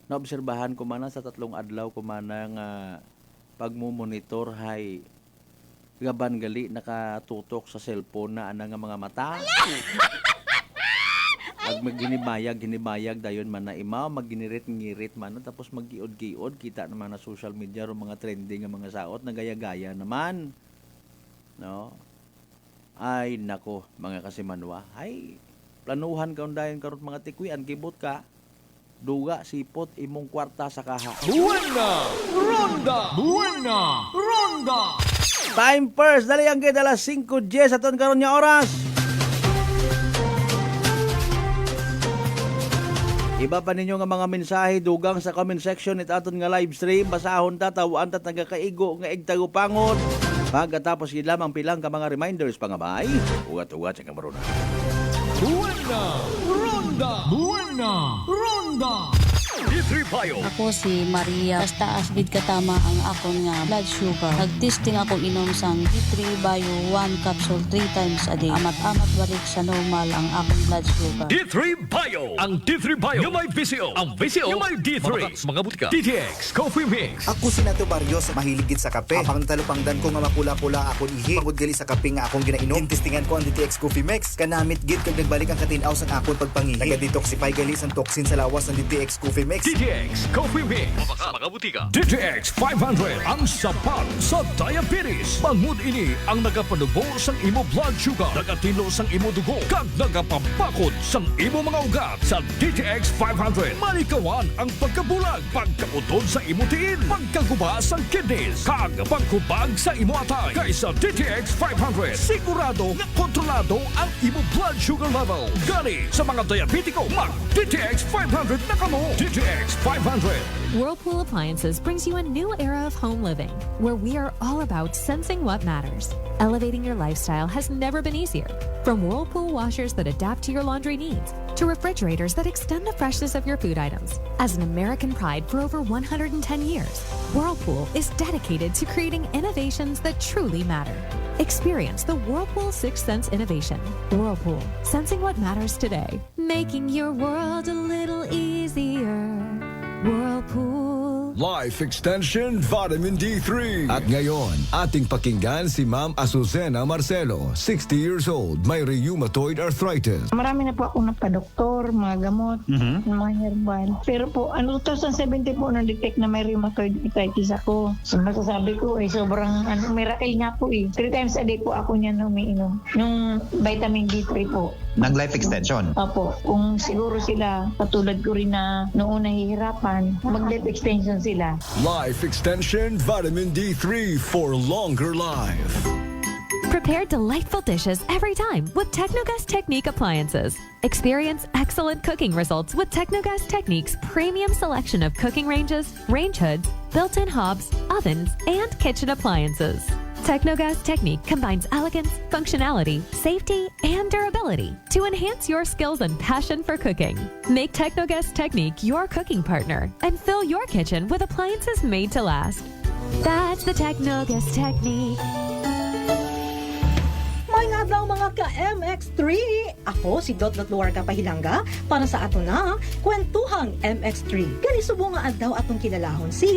Naobserbahan ko man sa 3 adlaw ko man nga pagmumonitor hay gaban gali nakatutok sa cellphone na anang mga mata. Pag ginibayag dayon man na imaw, magginirit-ngirit man, tapos maggiod-giod, kita naman na social media o mga trending nga mga saot na gaya-gaya naman. No? Ay, nako, mga kasimanwa. Ay, planuhan ka undayan karot mga tikwian, kibot ka, duga, sipot, imong kwarta sa kaha. Buena! Ronda! Buena! Ronda! Time first, dali ang kay dalas 5:10 sa ton karon nga oras. Iba pa ninyo nga mga mensahe dugang sa comment section it aton nga live stream, basahon ta tawaan ta nagakaigo nga igtagupangon. Pagkatapos gid lamang pilang ka mga reminders pangabay. Ugat-ugat sa kamaruna. Buena! Ronda! Buena! Ronda! D3 Bio. Ako si Maria. Basta asbid katama ang akon nga blood sugar. Nagtesting ako inom sang D3 Bio 1 capsule 3 times a day. Amat-amat balik sa normal ang akong blood sugar. D3 Bio. Ang D3 Bio yung may VCO. Ang VCO yung may D3. Mga butika. DTX Coffee Mix. Ako si Nato Barrios, mahiligid sa kape. Ang pangtalupangdan ko nga mapula-pula akong ihi. Pagod gali sa kape nga akong ginainom. Testingan ko ang DTX Coffee Mix. Kanamit gid kag nagbalik ang katinaw sa akong pagpangihi. Naga-detoxify gali sang toxin sa lawas ng DTX Coffee Mix. DTX Coffee Mix. Mga butika. DTX 500 ang sapat sa diabetes. Bangod ini ang nagapanubo sang imo blood sugar, nagatilo sang imo dugo, kag nagapapakod sang imo mga ugat. Sa DTX 500, malikawan ang pagkabulag, pagkautod sa imo tiil, pagkaguba sang kidneys, kag pagkubag sa imo atay. Kaysa DTX 500, sigurado nga kontrolado ang imo blood sugar level. Gani sa mga diabetiko, mag DTX 500 na kamo. DTX 500. Whirlpool Appliances brings you a new era of home living, where we are all about sensing what matters. Elevating your lifestyle has never been easier. From Whirlpool washers that adapt to your laundry needs, to refrigerators that extend the freshness of your food items. As an American pride for over 110 years, Whirlpool is dedicated to creating innovations that truly matter. Experience the Whirlpool Sixth Sense innovation. Whirlpool, sensing what matters today. Making your world a little easier. Whirlpool. Life Extension Vitamin D3. At ngayon, ating pakinggan si Ma'am Azucena Marcelo, 60 years old, may rheumatoid arthritis. Marami na po ako napadoktor, mga gamot, mga herbal. Pero po, 2017 po na-detect na may rheumatoid arthritis ako. So, masasabi ko, sobrang miracle nga po 3 times a day po ako niyan umiinom. Yung vitamin D3 po. Nag-life extension. Opo, kung siguro sila, katulad ko rin na noon nahihirapan, mag-life extension sila. Life Extension Vitamin D3 for longer life. Prepare delightful dishes every time with Technogas Technique appliances. Experience excellent cooking results with Technogas Technique's premium selection of cooking ranges, range hoods, built-in hobs, ovens, and kitchen appliances. Technogas Technique combines elegance, functionality, safety, and durability to enhance your skills and passion for cooking. Make Technogas Technique your cooking partner and fill your kitchen with appliances made to last. That's the Technogas Technique. May nga daw mga ka-MX3! Ako si Dot Luarca Pahilanga para sa ato na Kwentuhang MX3. Kani subo nga adlaw atong kilalahon si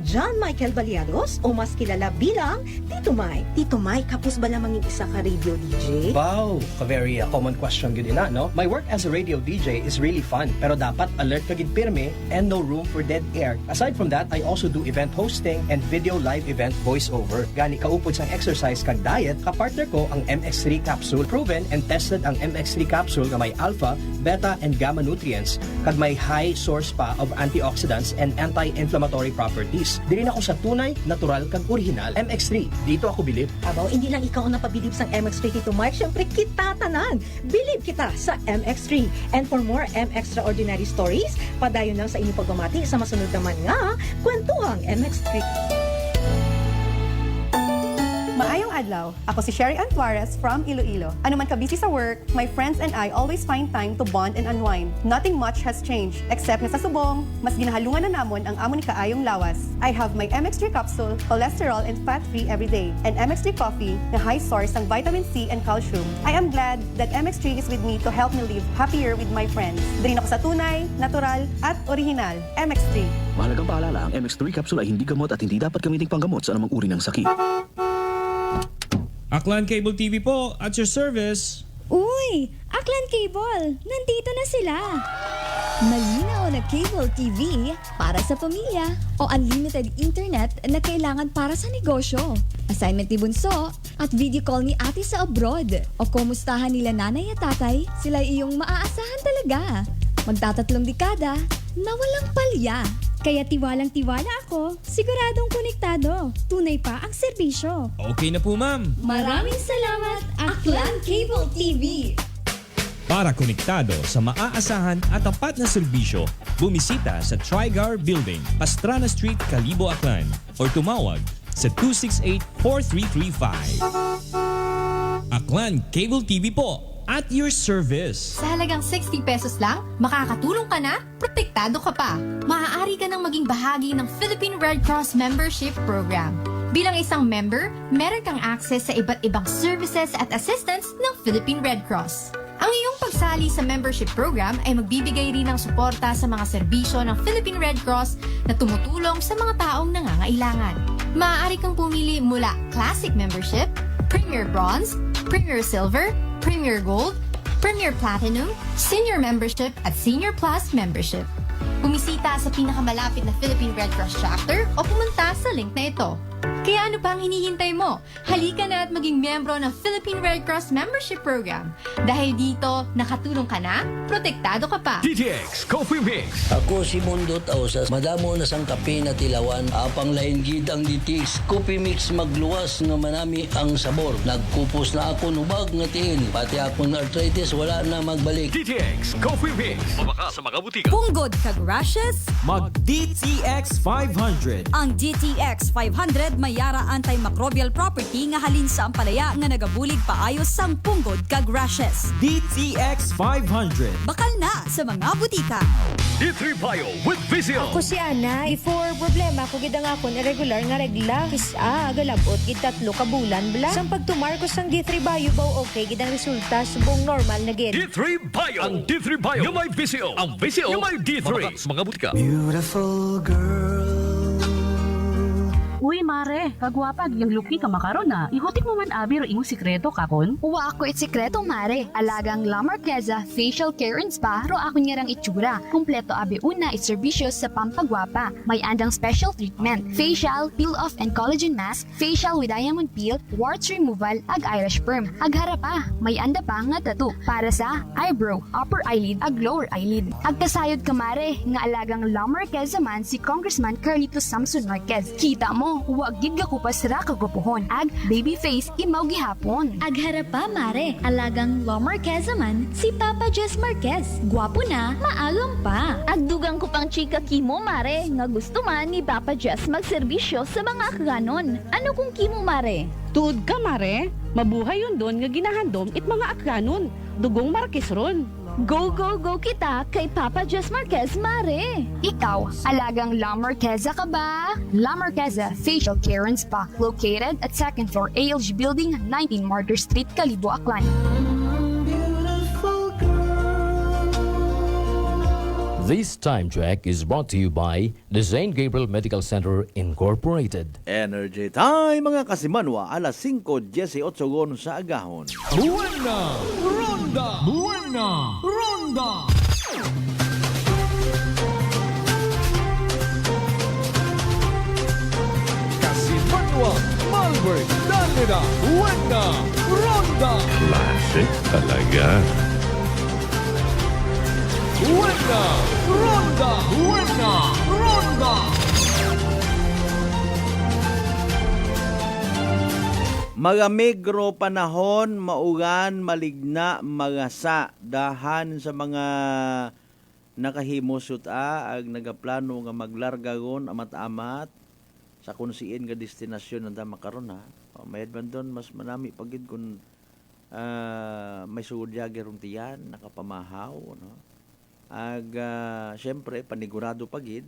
John Michael Baliados o mas kilala bilang Tito Mai. Tito Mai, kapos ba lamang yung isa ka radio DJ? Wow! A very common question gud ina, no? My work as a radio DJ is really fun, pero dapat alert ka gid pirme and no room for dead air. Aside from that, I also do event hosting and video live event voiceover. Gani kaupod sang exercise kag diet, kapartner ko ang MX3 capsule. Proven and tested ang MX3 capsule nga may alpha, beta, and gamma nutrients kag may high source pa of antioxidants and anti-inflammatory properties. Dili na ako sa tunay, natural kag original MX3. Dito ako bilib. Abaw, hindi lang ikaw ang napabilib sa MX3, Tito Mike. Siyempre, kita tanan. Bilib kita sa MX3. And for more MXtraordinary stories, padayon lang sa inyong pagmamati sa masunod naman nga Kwentuhang MX3. Maayong adlaw. Ako si Sherry Ann Tuarez from Iloilo. Ano man ka busy sa work, my friends and I always find time to bond and unwind. Nothing much has changed, except na sa subong, mas ginahalungan na namon ang amon kaayong lawas. I have my MX3 capsule, cholesterol and fat-free every day, and MX3 coffee na high source ng vitamin C and calcium. I am glad that MX3 is with me to help me live happier with my friends. Dili ako sa tunay, natural, at original. MX3. Mahalagang paalala, ang MX3 capsule ay hindi gamot at hindi dapat gamiting panggamot sa anumang uri ng sakit. Aklan Cable TV po, at your service. Uy! Aklan Cable! Nandito na sila! Malinaw na cable TV para sa pamilya o unlimited internet na kailangan para sa negosyo. Assignment ni Bunso at video call ni ate sa abroad. O kumustahan nila nanay at tatay, sila iyong maaasahan talaga. Magtatatlong dekada na walang palya. Kaya tiwalang-tiwala ako, siguradong konektado. Tunay pa ang serbisyo. Okay na po, ma'am. Maraming salamat, Aklan Cable TV! Para konektado sa maaasahan at tapat na serbisyo, bumisita sa Trigar Building, Pastrana Street, Calibo, Aklan, or tumawag sa 268-4335. Aklan Cable TV po, at your service. Sa halagang 60 pesos lang, makakatulong ka na, protektado ka pa. Maaari ka nang maging bahagi ng Philippine Red Cross Membership Program. Bilang isang member, meron kang access sa iba't ibang services at assistance ng Philippine Red Cross. Ang iyong pagsali sa membership program ay magbibigay rin ng suporta sa mga serbisyo ng Philippine Red Cross na tumutulong sa mga taong nangangailangan. Maaari kang pumili mula Classic Membership, Premier Bronze, Premier Silver, Premier Gold, Premier Platinum, Senior Membership at Senior Plus Membership. Bumisita sa pinakamalapit na Philippine Red Cross Chapter o pumunta sa link na ito. Kaya ano pang hinihintay mo? Halika na at maging miyembro ng Philippine Red Cross Membership Program. Dahil dito, nakatulong ka na, protektado ka pa. DTX Coffee Mix. Ako si Mundot Ausas, madamo na sang kape na tilawan, apang lain gid ang DTX Coffee Mix magluwas nga manami ang sabor. Nagkupos na ako nubag nga tiil, pati akong arthritis wala na magbalik. DTX Coffee Mix. Mabaka sa mga butika. Punggod kag rashes? Mag DTX 500. Ang DTX 500 may Yara antimicrobial property nga halin sa ampalaya nga nagabulig paayos sang punggod kag rashes. DTX 500. Bakal na sa mga butika. D3 Bio with Vizio. Ako si Ana, before problema ko gid ang akon irregular nga regla. Kisa agalabot gid 3 ka bulan bla. Sang pagtumar ko sang D3 Bio baw okay gid ang resulta subong normal na gid. D3 Bio. Ang D3 Bio yung may Vizio. Ang Vizio yung may D3. Mabaka sa mga butika. Beautiful girl. Uy, mare, kagwapag yung luki ka makaron na. Ihutik mo man abi ro imong sikreto kakon. Uwa ako sikreto, mare. Alagang La Marqueza Facial Care and Spa ro ako niyarang itsura. Kumpleto abi una iserbisyo sa pampagwapa. May andang special treatment. Facial, peel-off and collagen mask, facial with diamond peel, warts removal, ag eyelash perm. Ag harapa, may anda pa nga tattoo para sa eyebrow, upper eyelid, ag lower eyelid. Ag kasayod ka, mare, nga alagang La Marqueza man si Congressman Carlito Samson Marquez. Kita mo, huwag gid ka kupas ra kagupuhon. Ag baby face imaw gihapon. Ag harapa, mare. Alagang La Marqueza man si Papa Jess Marquez. Gwapo na, maalam pa. Ag dugang ko pang chika kimo, mare, nga gusto man ni Papa Jess magserbisyo sa mga akganon. Ano kung kimo, mare? Tuod ka, mare. Mabuhay yun doon nga ginahandom it mga akganon. Dugong Marquez ron. Go, go, go kita kay Papa Jess Marquez, mare. Ikaw, alagang La Marqueza ka ba? La Marqueza Facial Care and Spa, located at 2nd floor ALG Building, 19 Martyr Street, Kalibo, Aklan. This time check is brought to you by the St. Gabriel Medical Center Incorporated. Energy time mga kasimanwa, alas 5:18 sa agahon. Buena Ronda! Buena Ronda! Kasimanwa, Malbert, Danida, Buena Ronda! Classic talaga. Buena Ronda! Buena Ronda! Magamigro panahon, maugan, maligna, magasa, dahan sa mga nakahimusot ag nagaplano nga maglargagon amat-amat sa kunsiin nga destinasyon ng makaron ha. Mayad man doon, mas manami pagid kung may sudyagi rong tiyan, nakapamahaw, no? Ag syempre panigurado pagid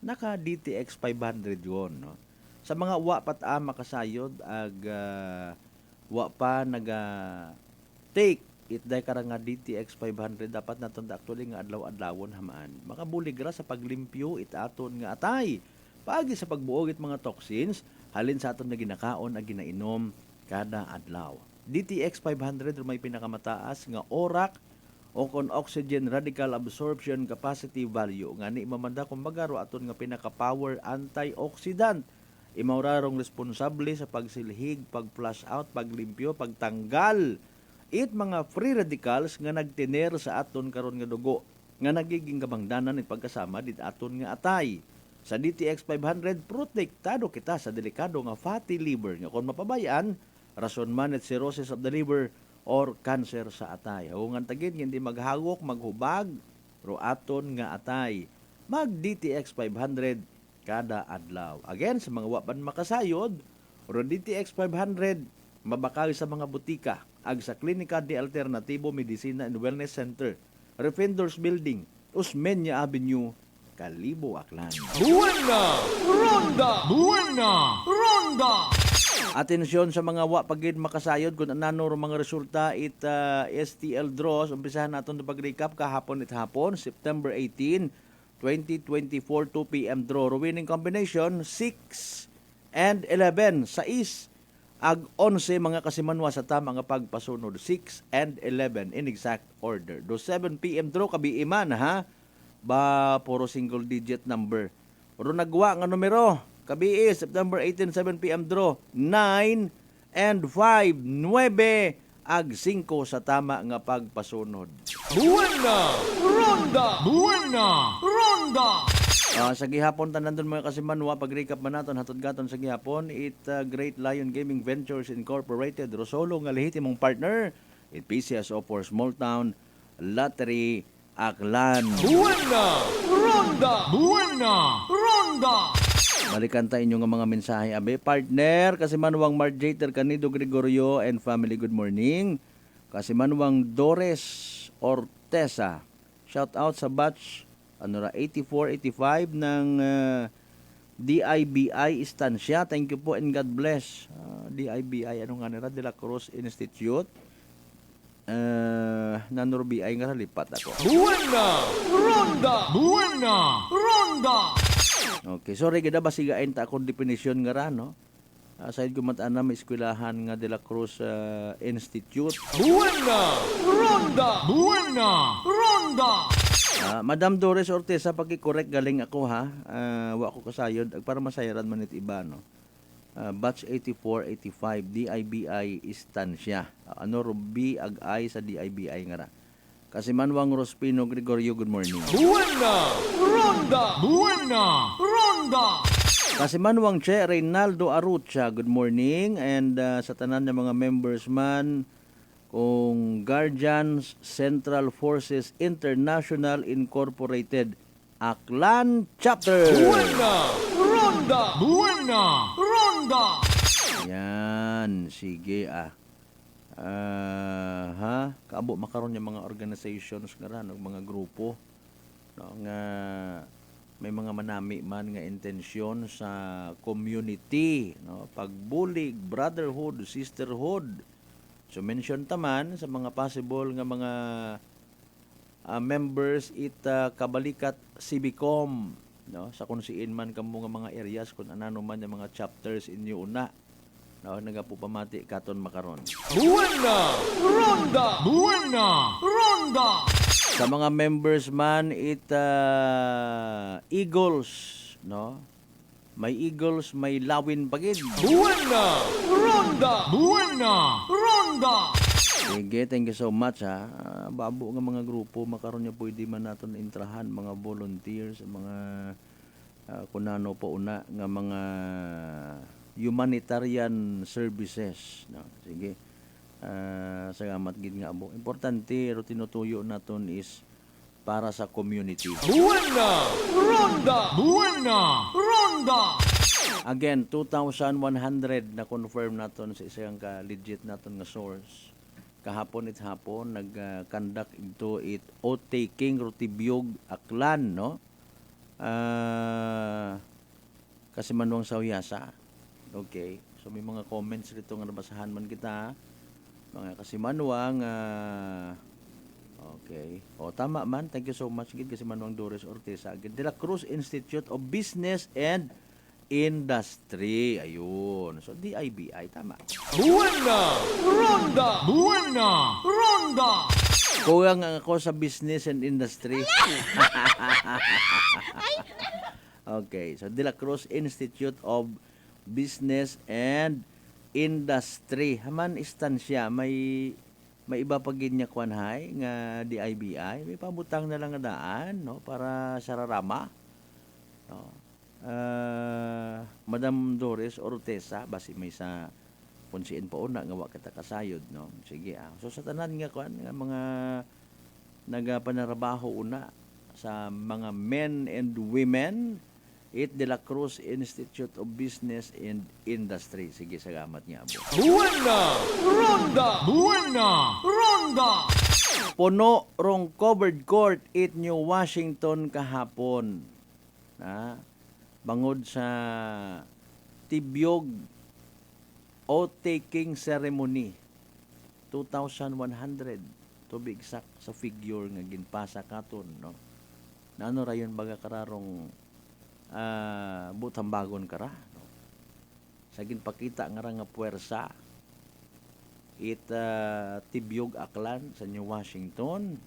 naka DTX 500 yon, no. Sa mga wa pat makasayod ag wa pa naga take it day karang nga DTX 500 dapat naton actually nga adlaw-adlawon hamaan makabulig ra sa paglimpyo it aton nga atay paagi sa pagbuog it mga toxins halin sa aton na ginakaon ag ginainom kada adlaw. DTX 500 may pinakamataas nga orak o kon oxygen radical absorption capacity value nga ni mamanda kumbaga ro aton nga pinaka-power antioxidant. Imaurarong responsable sa pagsilhig, pag-flush out, paglimpyo, pagtanggal it mga free radicals nga nagtiner sa aton karon nga dugo nga nagiging kabangdanan it pagkasama dit aton nga atay. Sa DTX 500 protektado kita sa delikado nga fatty liver nga kon mapabayaan rason man at cirrhosis of the liver or cancer sa atay. Hungan tagid hindi maghagok, maghubag ro aton nga atay. Mag DTX 500 kada adlaw. Again, sa mga wapan makasayod, ro DTX 500 mabakal sa mga butika ag sa Klinika de Alternativo Medicina and Wellness Center, Refenders Building, Osmeña Avenue, Kalibo, Aklan. Buena Ronda! Buena Ronda! Atensyon sa mga wa pagid makasayod kung anano ro mga resulta it STL draws. Umpisahan naton na pag-recap kahapon it hapon, September 18, 2024, 2 p.m. draw. Winning combination, 6 and 11. 6 ag 11 mga kasimanwa sa tama nga pagpasunod. 6 and 11 in exact order. Do 7 p.m. draw, kabiiman ha? Ba, puro single digit number. Puro nagwa nga numero. Kabii, September 18, 7 p.m. draw. 9 and 5. 9 ag 5 sa tama nga pagpasunod. Buena Ronda! Buena Ronda! Sa gihapon tanan doon mga kasimanwa, pag-recap man naton hatod gaton sa gihapon, it Great Lion Gaming Ventures Incorporated, Rosolo nga lehitimong partner, it PCSO for Small Town Lottery Aklan. Buena Ronda! Buena Ronda! Balikan tayo inyo nga mga mensahe. Abe, partner, kasi manuwang Marjater Canido Gregorio and family, good morning. Kasi manuwang Dores Ortesa. Shout out sa batch 84-85 ng DIBI Estancia. Thank you po and God bless. DIBI, ano nga nila? De La Cruz Institute. Nanur BI nga lipat ako. Buena Ronda! Buena Ronda! Okay, sorry gida basigain ta akong definition nga ra, no? Aside ko matana may eskwelahan nga De La Cruz Institute. Buena Ronda! Buena Ronda! Madam Doris Ortesa, paki-correct galing ako ha. Wa ko kasayod para masayaran man it iba, no? Batch 84-85 DIBI Estancia. Ano rubi ag-ay sa DIBI nga ra. Kasi Manwang Rospino Gregorio, good morning. Buena Ronda! Buena Ronda! Kasi Manwang Che Reynaldo Arucha, good morning. And sa tanan ng mga members man kung Guardians Central Forces International Incorporated Aklan Chapter. Buena Ronda! Buena Ronda! Yan, sige kaabo makaroon yung mga organizations nga ran, mga grupo, no, nga may mga manami man nga intensyon sa community, no, pagbulig, brotherhood, sisterhood. So mention taman sa mga possible nga mga members kabalikat Civicom, no, sa kung siin man kamo nga mga areas kung anano man yung mga chapters inyo una. No, nagapupamati katon makaron. Buena Ronda! Buena Ronda! Sa mga members man Eagles, no? May Eagles, may Lawin pagid. Buena Ronda! Buena Ronda! Sige, thank you so much ha. Babo nga mga grupo makaron nya pwede man naton intrahan mga volunteers, mga kunano po una nga mga humanitarian services, no? Sige. Salamat gid nga abo. Importante ro tinutuyo naton is para sa community. Buena Ronda! Buena Ronda! Again, 2,100 na confirm naton sa isang ka-legit naton nga source. Kahapon nag-conduct ito oath-taking Rutibyog Aklan, no? Kasi Manwang Sawyasa. Okay. So may mga comments rito nga nabasahan man kita. Mga Kasimanwang okay. O tama man. Thank you so much gid Kasimanwang Doris Ortesa. De La Cruz Institute of Business and Industry. Ayun. So DIBI tama. Buena Ronda! Buena Ronda! Kulang ako sa business and industry. Okay. So De La Cruz Institute of Business and Industry. Haman istansya may iba pa gid nya kwanhay nga DIBI. May pabutang na lang nga daan, no, para sa rarama. No. Madam Doris Ortesa basi may sa punsiin pa una nga wa kita kasayod, no. Sige So sa tanan nga kwan nga mga nagapanarabaho una sa mga men and women De La Cruz Institute of Business and Industry. Sige, salamat niya abo. Buena Ronda! Buena Ronda! Puno rong covered court New Washington kahapon. Bangod sa Tibyog oath-taking ceremony. 2,100 to be exact sa figure nga ginpasa katon, no. Nano rayon baga kararong butang bagon kara, no? Sa ginpakita nga ra nga puwersa Tibyog Aklan sa New Washington.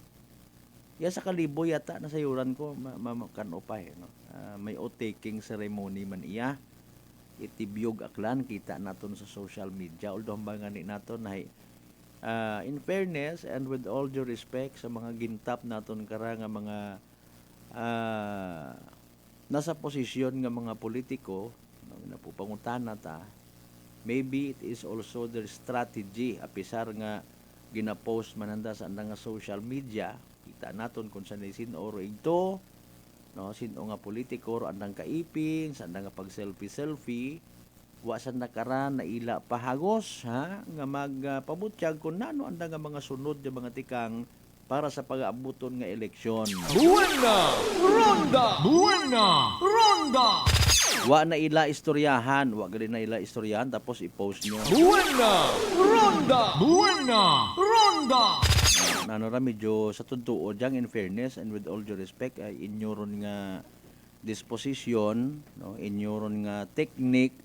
Ya sa kalibo yata na sayuran ko makanopay, no. May oath-taking ceremony man iya. Tibyog Aklan kita naton sa social media, although bangani naton na in fairness and with all due respect sa mga gintap naton kara nga mga nasa posisyon nga mga politiko na pupangutana ta, maybe it is also their strategy apisar nga gina-post mananda sa andang nga social media, kita naton kung saan isin oro ito no, sino nga politiko ro andang kaiping, sa andang nga pag selfie, wa sa nakaran na ila pahagos ha nga magpabutyag kung nano andang nga mga sunod nga mga tikang para sa pag-aabuton nga eleksyon. Buena Ronda. Wa na ila istoryahan, wa gali na ila istoryahan tapos i-post nyo. Buena Ronda. Nano ra medyo sa totoo diyang in fairness and with all due respect ay inyo ron nga disposition, no, inyo ron nga technique,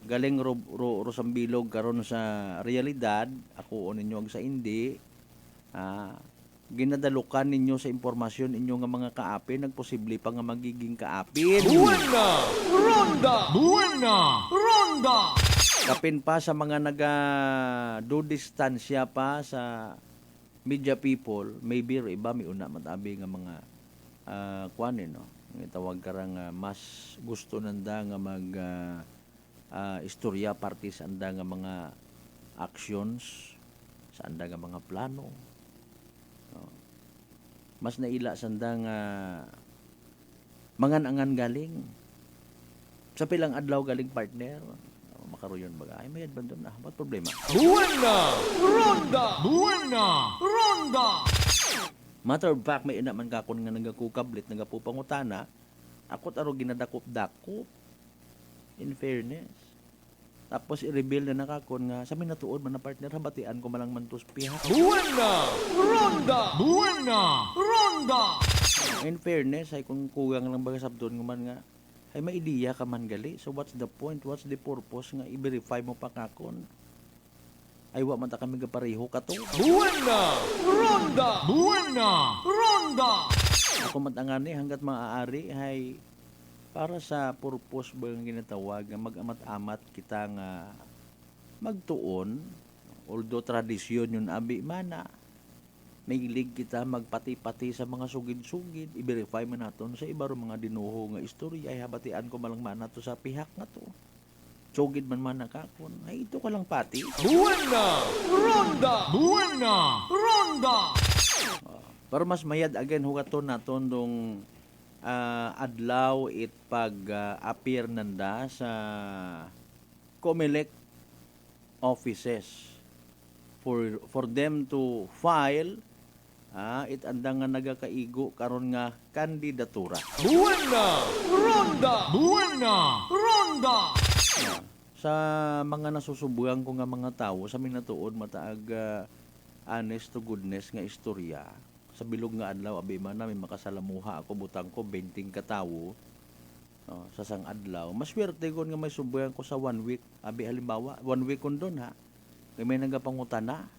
galing ro sa bilog karon sa realidad, ako o ninyo ag sa hindi, ginadalukan ninyo sa impormasyon inyo nga mga kaapi, nagposible pa nga magiging kaapin. Buena Ronda. Kapin pa sa mga do distansya pa sa media people, maybe iba may una matabi nga mga kuanin, no, tawag karang mas gusto nanda nga mag istorya parte sa anda nga mga actions, sa anda nga mga plano, no? Mas naila sa anda nga mangan-angan galing sa pilang adlaw galing partner, makaroon baga ay may adbandon na, what problema? Buena Ronda. Matter of fact, may ina man kakon nga nagakukablit, nagapupangutana, ako't aro ginadakop-dakop. In fairness. Tapos i-reveal na nakakon nga, sa minatuod man na partner, habatian ko malang mantos piha. Buena Ronda. In fairness, ay kung kugang lang baga sabdon nga man nga, ay may ideya ka man gali. So what's the point? What's the purpose nga i-verify mo pa kakon? Ay wa man ta kami gapareho ka to. Buena Ronda. Ako man tangani hanggat maaari ay para sa purpose ba nga ginatawag nga mag-amat-amat kita nga magtuon, although tradisyon yun abi mana, mahilig kita magpati-pati sa mga sugid-sugid, i-verify man naton sa iba ro mga dinuho nga istorya, ay habatian ko malang man nato sa pihak nga to. Sugid man nakakon, ay ito ka lang pati. Buena Ronda. Pero mas mayad again hugaton naton dong adlaw it pag appear nanda sa COMELEC offices for them to file it andang nga nagakaigo karon nga kandidatura. Buena Ronda. Sa mga nasusubukan ko nga mga tao sa minatuod mataag honest to goodness nga istorya sa bilog nga adlaw abi man na may makasalamuha ako butang ko 20 katawo sa sang adlaw. Maswerte kon nga may subukan ko sa 1 week abi halimbawa 1 week kon don ha may nagapangutana.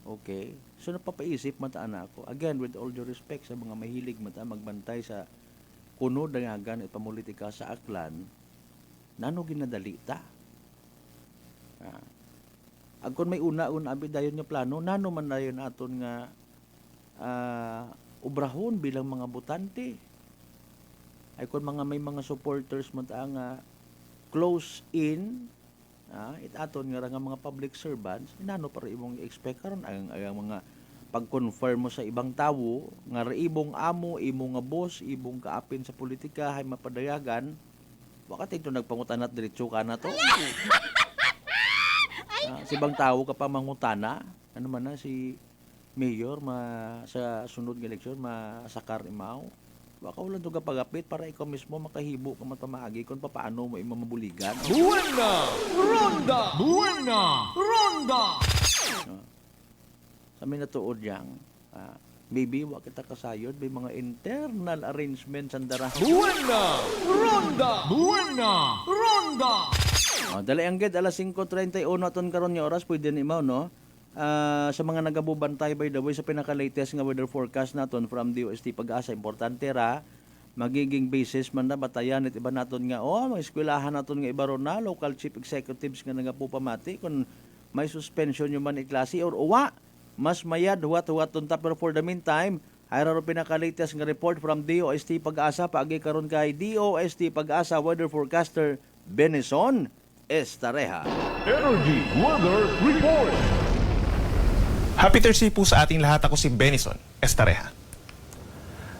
Okay. So napapaisip mataan ako. Again, with all due respect sa mga mahilig magbantay sa kuno dangagan at pamulitika sa aklan, nano ginadali ta? Agkon may una-una abi dayon nga plano, nano man dayon aton nga ubrahon bilang mga botante. Ay kon mga may mga supporters nga close in it aton nga mga public servants, nano para imong i-expect karon ang mga pag-confirm mo sa ibang tawo nga reibong amo, imong nga boss, imong kaapin sa politika hay mapadayagan, wakati ito nagpangutanat diretso ka na to. Si ibang tawo ka pa mangutana, ano man na si mayor sa sunod ng eleksyon masakar imaw. Baka ulan doon kapagapit para ikaw mismo makahibo ka matamaagi kung paano mo imamabuligan. Buena Ronda. Sa minatuod yang, maybe wa kita kasayod, may mga internal arrangements ang dara. Buena Ronda. Dali ang ged, alas 5:31 aton karon nga oras, pwede ni Imaw, no? Sa mga nagabubantay by the way sa pinaka-latest nga weather forecast naton from DOST Pag-asa, importante ra magiging basis man na batayan at iba naton nga mga eskwelahan naton nga iba ron na local chief executives nga nagapupamati kung may suspension yung man i-klase or uwa mas mayad huwat-huwaton ta. Pero for the meantime ay ro pinaka-latest nga report from DOST Pag-asa paagi karon kay DOST Pag-asa weather forecaster Benison Estareja. Energy Weather Report. Happy Thursday po sa ating lahat. Ako si Benison Estareja.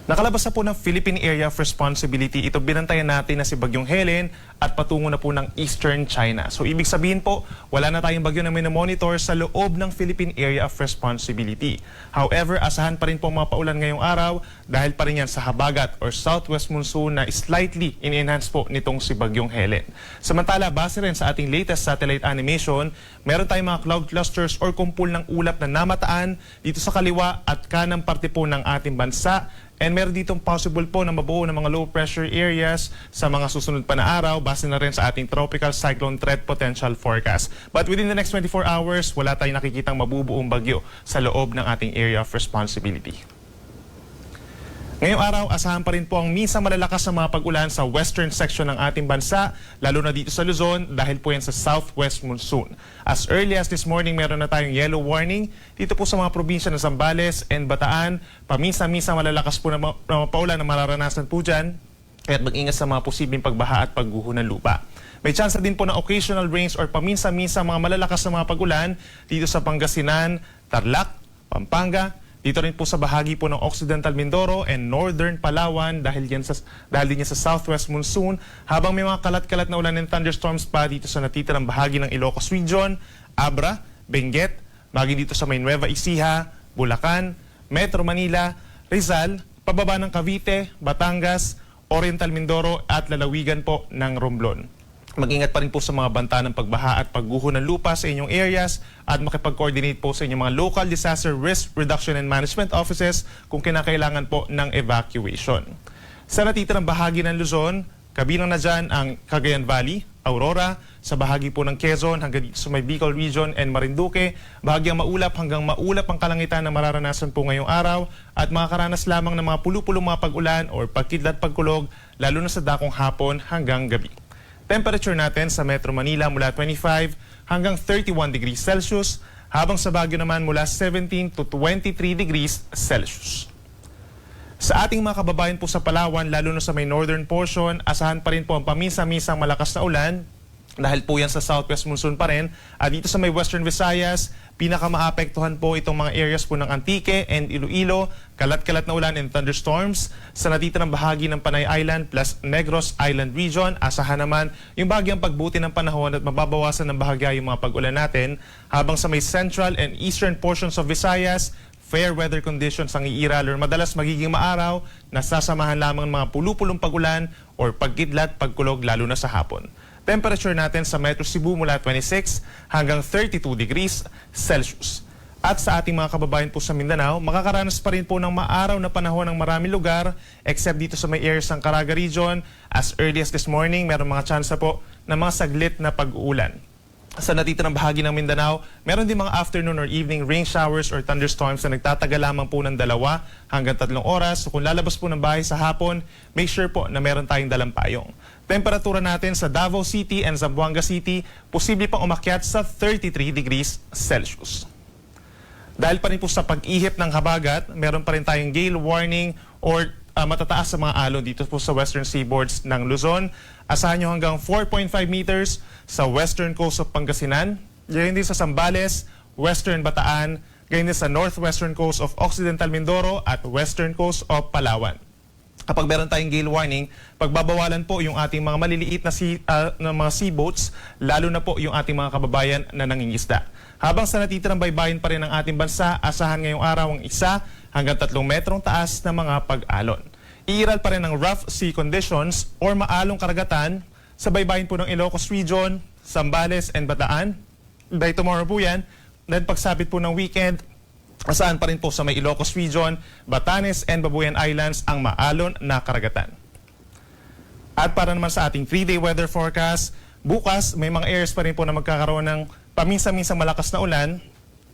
Nakalabas na po ng Philippine Area of Responsibility. Ito binantayan natin na si Bagyong Helen at patungo na po ng Eastern China. So ibig sabihin po, wala na tayong bagyo na minomonitor sa loob ng Philippine Area of Responsibility. However, asahan pa rin po mga paulan ngayong araw dahil pa rin yan sa habagat or southwest monsoon na slightly in-enhance po nitong si Bagyong Helen. Samantala, base rin sa ating latest satellite animation, meron tayong mga cloud clusters or kumpul ng ulap na namataan dito sa kaliwa at kanang parte po ng ating bansa. And meron ditong possible po na mabuo ng mga low pressure areas sa mga susunod pa na araw base na rin sa ating tropical cyclone threat potential forecast. But within the next 24 hours, wala tayong nakikitang mabubuong bagyo sa loob ng ating area of responsibility. Ngayong araw, asahan pa rin po ang minsan malalakas na mga pag-ulan sa western section ng ating bansa, lalo na dito sa Luzon dahil po yan sa southwest monsoon. As early as this morning, meron na tayong yellow warning dito po sa mga probinsya ng Zambales and Bataan. Paminsan-minsan malalakas po na mga paulan na mararanasan po dyan. Kaya't mag-ingat sa mga posibleng pagbaha at pagguho ng lupa. May chance din po ng occasional rains or paminsan-minsan mga malalakas na mga pag-ulan dito sa Pangasinan, Tarlac, Pampanga, dito rin po sa bahagi po ng Occidental Mindoro and Northern Palawan dahil din yan sa southwest monsoon, habang may mga kalat-kalat na ulan and thunderstorms pa dito sa natitirang bahagi ng Ilocos Region, Abra, Benguet, bahagi dito sa may Nueva Ecija, Bulacan, Metro Manila, Rizal, pababa ng Cavite, Batangas, Oriental Mindoro at lalawigan po ng Romblon. Mag-ingat pa rin po sa mga banta ng pagbaha at pagguho ng lupa sa inyong areas at makipag-coordinate po sa inyong mga local disaster risk reduction and management offices kung kinakailangan po ng evacuation. Sa natitirang bahagi ng Luzon, kabilang na dyan ang Cagayan Valley, Aurora, sa bahagi po ng Quezon hanggang dito sa may Bicol Region and Marinduque, bahagyang maulap hanggang maulap ang kalangitan na mararanasan po ngayong araw at makakaranas lamang ng mga pulu-pulong mga pag-ulan or pagkidlat pagkulog lalo na sa dakong hapon hanggang gabi. Temperature natin sa Metro Manila mula 25 hanggang 31 degrees Celsius, habang sa Baguio naman mula 17 to 23 degrees Celsius. Sa ating mga kababayan po sa Palawan, lalo na sa may northern portion, asahan pa rin po ang paminsan-minsang malakas na ulan dahil po yan sa southwest monsoon pa rin. At dito sa may western Visayas, pinakamaapektuhan po itong mga areas po ng Antique and Iloilo, kalat-kalat na ulan and thunderstorms. Sa natitirang bahagi ng Panay Island plus Negros Island region, asahan naman yung bahagyang pagbuti ng panahon at mababawasan ng bahagya yung mga pag-ulan natin. Habang sa may central and eastern portions of Visayas, fair weather conditions ang iiral or madalas magiging maaraw na sasamahan lamang ng mga pulu-pulong pag-ulan or pagkidlat, pagkulog lalo na sa hapon. Temperature natin sa Metro Cebu mula 26 hanggang 32 degrees Celsius. At sa ating mga kababayan po sa Mindanao, makakaranas pa rin po ng maaraw na panahon ng maraming lugar except dito sa may areas ng Caraga Region. As early as this morning, meron mga tsansa po na mga saglit na pag-uulan. Sa natitirang bahagi ng Mindanao, meron din mga afternoon or evening rain showers or thunderstorms na nagtatagal lamang po ng 2 hanggang 3 oras. So kung lalabas po ng bahay sa hapon, make sure po na meron tayong dalang payong. Temperatura natin sa Davao City and Zamboanga City, posible pang umakyat sa 33 degrees Celsius. Dahil pa rin po sa pag-ihip ng habagat, meron pa rin tayong gale warning or matataas sa mga alon dito po sa western seaboards ng Luzon. Asahan nyo hanggang 4.5 meters sa western coast of Pangasinan, gayon din sa Zambales, western Bataan, gayon din sa northwestern coast of Occidental Mindoro at western coast of Palawan. Kapag meron tayong gale warning, pagbabawalan po yung ating mga maliliit na mga seaboats, lalo na po yung ating mga kababayan na nangingisda. Habang sa natitirang baybayin pa rin ng ating bansa, asahan ngayong araw ang 1 hanggang 3 metrong taas na mga pag-alon. Iiral pa rin ang rough sea conditions or maalong karagatan sa baybayin po ng Ilocos Region, Zambales and Bataan. By tomorrow po yan. Then pagsapit po ng weekend, asahan pa rin po sa may Ilocos Region, Batanes and Babuyan Islands ang maalon na karagatan. At para naman sa ating 3-day weather forecast, bukas may mga areas pa rin po na magkakaroon ng paminsan-minsang malakas na ulan.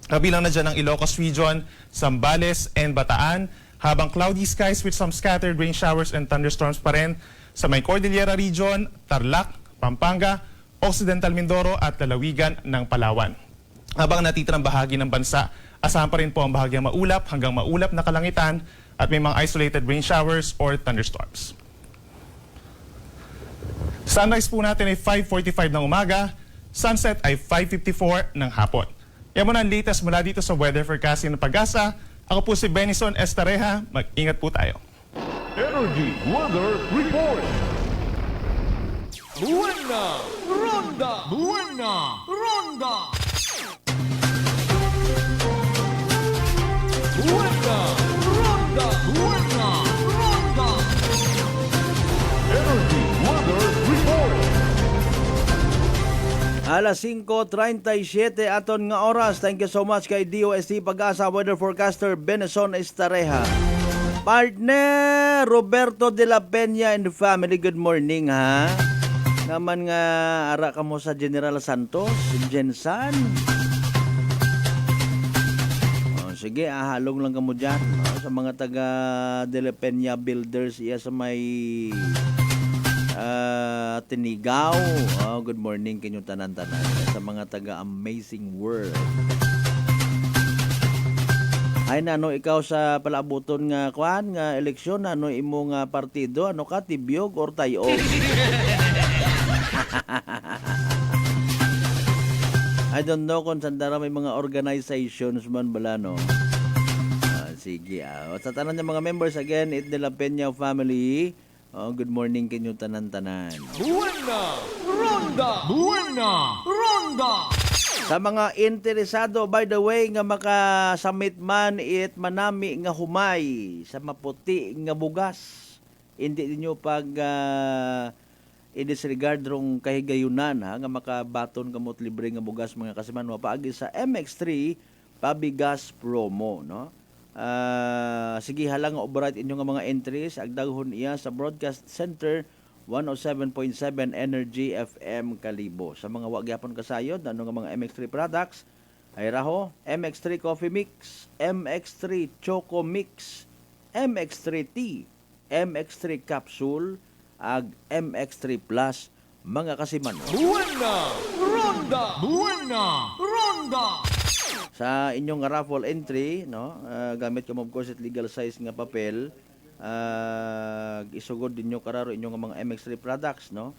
Kabilang na dyan ang Ilocos Region, Zambales and Bataan, habang cloudy skies with some scattered rain showers and thunderstorms pa rin sa may Cordillera Region, Tarlac, Pampanga, Occidental Mindoro at lalawigan ng Palawan. Habang natitirang bahagi ng bansa, asahan pa rin po ang bahagyang maulap hanggang maulap na kalangitan at may mga isolated rain showers or thunderstorms. Sunrise po natin ay 5:45 ng umaga, sunset ay 5:54 ng hapon. Yan muna ang latest mula dito sa Weather Forecasting ng Pag-asa. Ako po si Benison Estareja. Mag-ingat po tayo. Energy Weather Report. Buena Ronda! Buena Ronda! Buena Ronda! Buena Ronda! Energy Weather Report. Alas 5:37 aton nga oras. Thank you so much kay DOST Pag-asa Weather Forecaster Beneson Estareja. Partner Roberto de la Peña and the family, good morning ha. Naman nga ara ka mo sa General Santos, Jensan. Sige, halong lang ka mo dyan. Sa mga taga de la Peña Builders, iya sa may Tinigaw. Good morning kinyong tanan-tanan. Sa mga taga Amazing World. Ay nano ikaw sa palabuton nga kwan nga eleksyon, ano imo nga partido, ano ka, Tibyog or Tayo? I don't know kung sandara may mga organizations man bala, no? Sige, sa tanan ng mga members, again, it de la Peña family. Good morning kinyo tanan-tanan. Buena Ronda! Buena Ronda! Sa mga interesado, by the way, nga makasamit man it manami nga humay sa maputi nga bugas. Hindi ninyo pag i-disregard rong kahigayunan ha, nga makabaton kamot libre nga bugas mga kasiman mapaagi sa MX3 pabigas promo, no? Sige halang nga operate inyo nga mga entries agdaghon iya sa Broadcast Center 107.7 Energy FM Kalibo. Sa mga wagyapon kasayod, ano nga mga MX3 products, ay raho, MX3 Coffee Mix, MX3 Choco Mix, MX3 Tea, MX3 Capsule, ag MX3 Plus, mga kasiman. Buena Ronda! Buena Ronda! Sa inyong raffle entry, no, gamit ka mo of course at legal size nga papel, isugod din nyo kararo inyong mga MX3 products, no?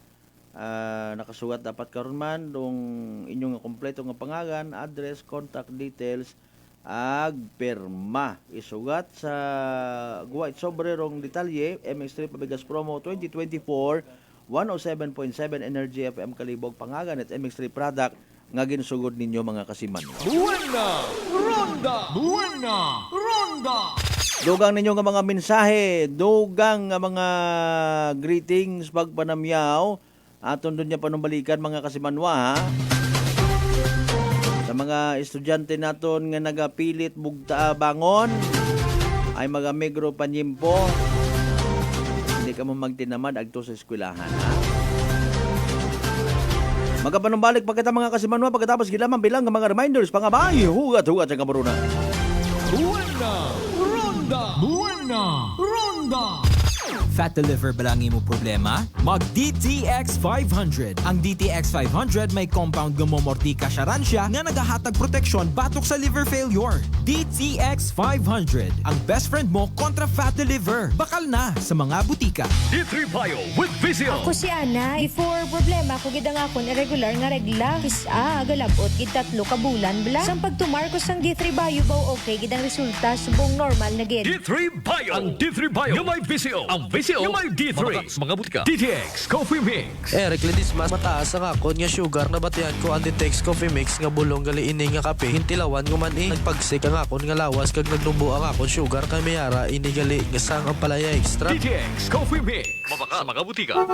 Nakasugat dapat karon man dong inyong kompleto nga pangalan, address, contact details, ag perma. Isugat sa guwait sobrerong detalye, MX3 Pabigas Promo 2024, 107.7 Energy FM Kalibog pangalan at MX3 product nga ginsugod ninyo mga kasiman. Buena Ronda! Buena Ronda! Dugang ninyo nga mga mensahe, dugang nga mga greetings, pagpanamyaw, aton doon niya panumbalikan mga kasimanwa ha. Sa mga estudyante naton nga nagapilit bugta bangon, ay magamigro panyimpo, hindi ka mo magtinamad agto sa eskwelahan ha. Magapanumbalik pagkita mga kasimanwa pagkatapos gilaman bilang nga mga reminders, pangabay, hugat-hugat sa kamaruna. Buena Ronda! Buena Ronda! Fat to liver ba lang imo problema? Mag DTX 500. Ang DTX 500 may compound gumomortika siya nga nagahatag proteksyon batok sa liver failure. DTX 500. Ang best friend mo kontra fat to liver. Bakal na sa mga butika. D3 Bio with Vizio. Ako si Ana. Before problema ko gid ang akon irregular nga regla. Kisa galabot gid 3 ka bulan bla. Sang pagtumar ko sang D3 Bio baw okay gid ang resulta subong normal na gid. D3 Bio. Ang D3 Bio. Gamay Vizio. Ang Vizio. Gamay D3. Mga butika. DTX Coffee Mix. Eric Ledis mas mataas ang akon nga sugar na batihan ko ang DTX Coffee Mix nga bulong gali ini nga kape. Hintilawan guman nagpagsik ang akon nga lawas kag nagdumbo ang akon sugar kay mayara ini gali nga sang ang palaya extra. DTX Coffee Mix. Mabaka mga butika.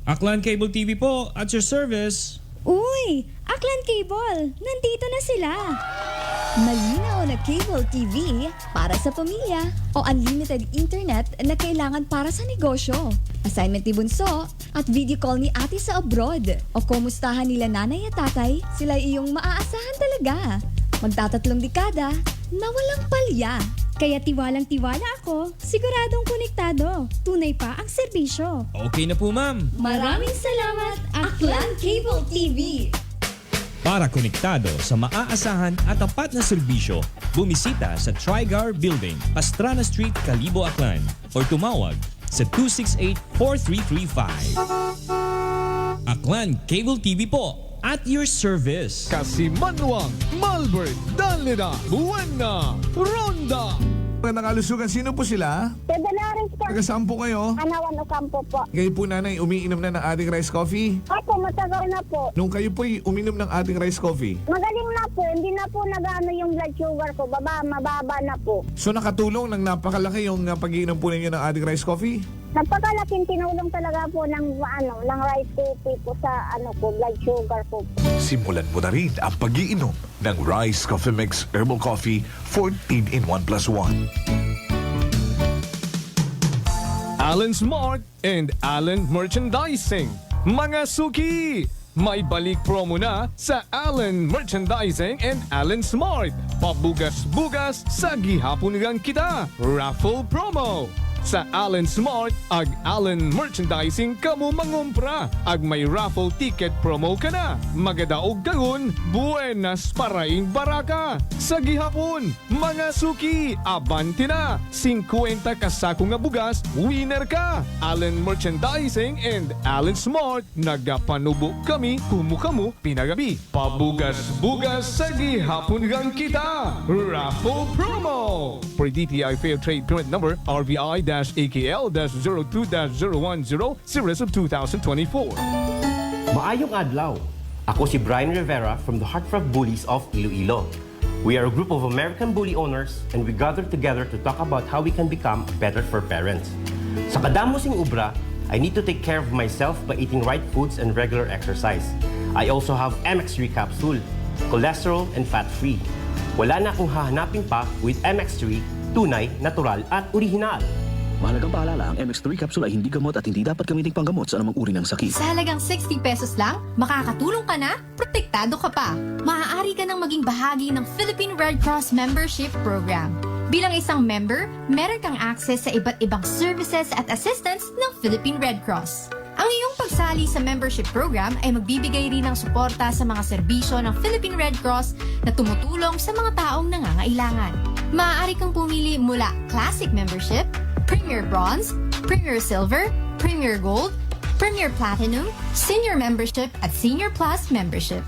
Aklan Cable TV po at your service. Uy! Aklan Cable! Nandito na sila! Malinaw na cable TV para sa pamilya o unlimited internet na kailangan para sa negosyo. Assignment ni Bunso at video call ni ate sa abroad. O kumustahan nila nanay at tatay, sila iyong maaasahan talaga. Magtatatlong dekada na walang palya. Kaya tiwalang-tiwala ako, siguradong konektado. Tunay pa ang serbisyo. Okay na po ma'am. Maraming salamat, Aklan Cable TV! Para konektado sa maaasahan at tapat na serbisyo, bumisita sa Trigar Building, Pastrana Street, Kalibo, Aklan or tumawag sa 268-4335. Aklan Cable TV po at your service. Kasimanwang, Malbert, Dalina, Buena, Ronda. Magandang kalusugan. Sino po sila? Pedalares po. Taga saan po kayo? Anawan Ocampo po. Kayo po, nanay, umiinom na ng ating rice coffee? Opo, matagal na po. Nung kayo po'y uminom ng ating rice coffee, Magaling na po. Hindi na po nag-ano yung blood sugar ko. Mababa na po. so nakatulong ng napakalaki yung pag-iinom po ninyo ng ating rice coffee? Napakalaking tinulong talaga po ng rice coffee po sa blood sugar ko. Simulan mo na rin ang pag-iinom ng Rice Coffee Mix Herbal Coffee 14 in 1 plus 1. Allen Smart and Allen Merchandising. Mga suki! May balik promo na sa Allen Merchandising and Allen Smart. Pabugas-bugas sa gihapon nilang kita. Raffle promo. Sa Allen Smart ag Allen Merchandising kamo mangumpra ag may raffle ticket promo ka na. Magadaog karon, buenas paraing baraka. Sa gihapon, mga suki, abanti na. 50 kasako nga bugas, winner ka. Allen Merchandising and Allen Smart, nagapanubo kami kumukamu pinagabi. Pabugas-bugas sa gihapon gang kita. Raffle promo. For DTI Fair Trade Permit Number RBI-AKL-02-0110 Series of 2024. Maayong adlaw. Ako si Brian Rivera from the Heartfelt Bullies of Iloilo. We are a group of American bully owners and we gather together to talk about how we can become better for parents. Sa kadamo sing ubra, I need to take care of myself by eating right foods and regular exercise. I also have MX3 capsule, cholesterol and fat-free. Wala na akong hahanapin pa with MX3, tunay, natural at orihinal. Mahalagang paalala, ang MX3 capsule ay hindi gamot at hindi dapat gamiting panggamot sa anumang uri ng sakit. Sa halagang 60 pesos lang, makakatulong ka na, protektado ka pa. Maaari ka nang maging bahagi ng Philippine Red Cross Membership Program. Bilang isang member, meron kang access sa iba't ibang services at assistance ng Philippine Red Cross. Ang iyong pagsali sa membership program ay magbibigay rin ng suporta sa mga serbisyo ng Philippine Red Cross na tumutulong sa mga taong nangangailangan. Maaari kang pumili mula Classic Membership, Premier Bronze, Premier Silver, Premier Gold, Premier Platinum, Senior Membership at Senior Plus Membership.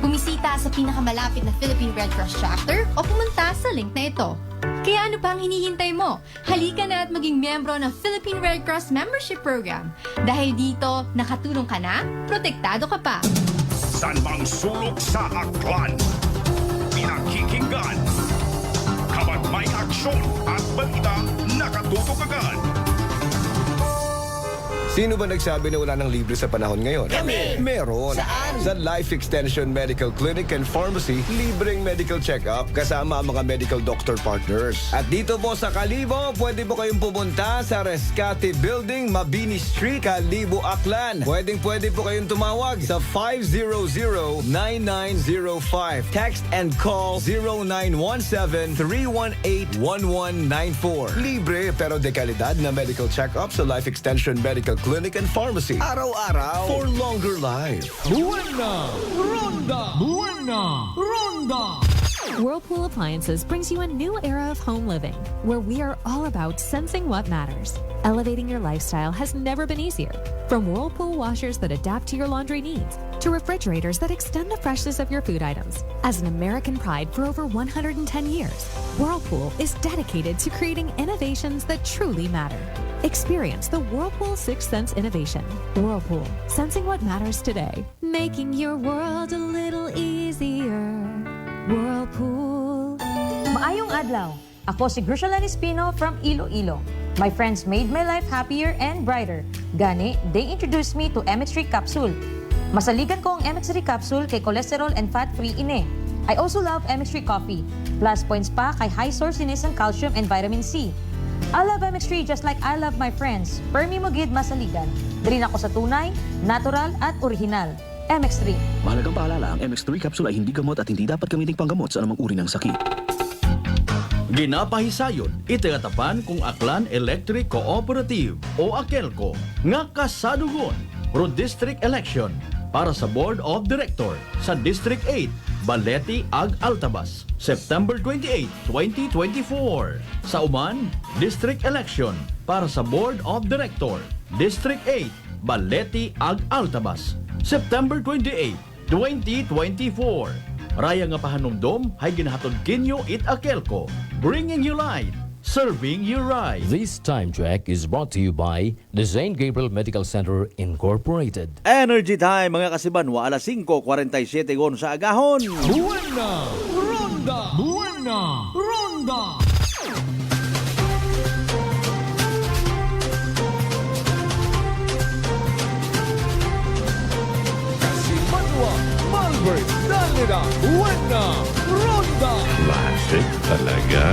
Bumisita sa pinakamalapit na Philippine Red Cross chapter o pumunta sa link na ito. Kaya ano pang hinihintay mo? Halika na at maging miyembro ng Philippine Red Cross Membership Program. Dahil dito, nakatulong ka na, protektado ka pa. San mang sulok sa aklan? Pinakikinggan. Kapag may aksyon at balita, nakatutok agad. Sino ba nagsabi na wala ng libre sa panahon ngayon? Kami! Meron! Saan? Sa Life Extension Medical Clinic and Pharmacy, libreng medical check-up kasama ang mga medical doctor partners. At dito po sa Kalibo, pwede po kayong pumunta sa Rescate Building, Mabini Street, Kalibo, Aklan. Pwede po kayong tumawag sa 500-9905. Text and call 0917-318-1194. Libre pero de kalidad na medical check-up sa Life Extension Medical Clinic and Pharmacy. Araw-araw for longer life. Buena! Ronda! Buena! Ronda! Whirlpool Appliances brings you a new era of home living, where we are all about sensing what matters. Elevating your lifestyle has never been easier. From Whirlpool washers that adapt to your laundry needs, to refrigerators that extend the freshness of your food items. As an American pride for over 110 years, Whirlpool is dedicated to creating innovations that truly matter. Experience the Whirlpool Sixth Sense innovation. Whirlpool, sensing what matters today. Making your world a little easier. Whirlpool. Maayong adlaw. Ako si Grushalan Espino from Iloilo. My friends made my life happier and brighter. Gani, they introduced me to MX3 capsule. Masaligan ko ang MX3 capsule kay cholesterol and fat-free ine. I also love MX3 coffee. Plus points pa kay high source ng calcium and vitamin C. I love MX3 just like I love my friends. Permi mo gid masaligan. Diri ako sa tunay, natural at original. MX3. Mahalagang paalala, ang MX3 capsule ay hindi gamot at hindi dapat gamiting panggamot sa anumang uri ng sakit. Ginapahisayon, itigatapan kung Aklan Electric Cooperative o AKELCO nga kasadugon pro district election para sa Board of Director sa District 8, Balete ag Altabas, September 28, 2024. Sa Uman, District Election para sa Board of Director, District 8, Balete ag Altabas, September 28, 2024. Raya nga pahanumdom hay ginahatod kinyo it AKELCO, bringing you light serving you right. This time check is brought to you by the St. Gabriel Medical Center Incorporated. Energy time mga kasibanwa, alas 5:47 gon sa agahon. Buena Ronda! Buena Ronda! Kasimanwa, Malbert, Danira, Buena Ronda! Classic talaga.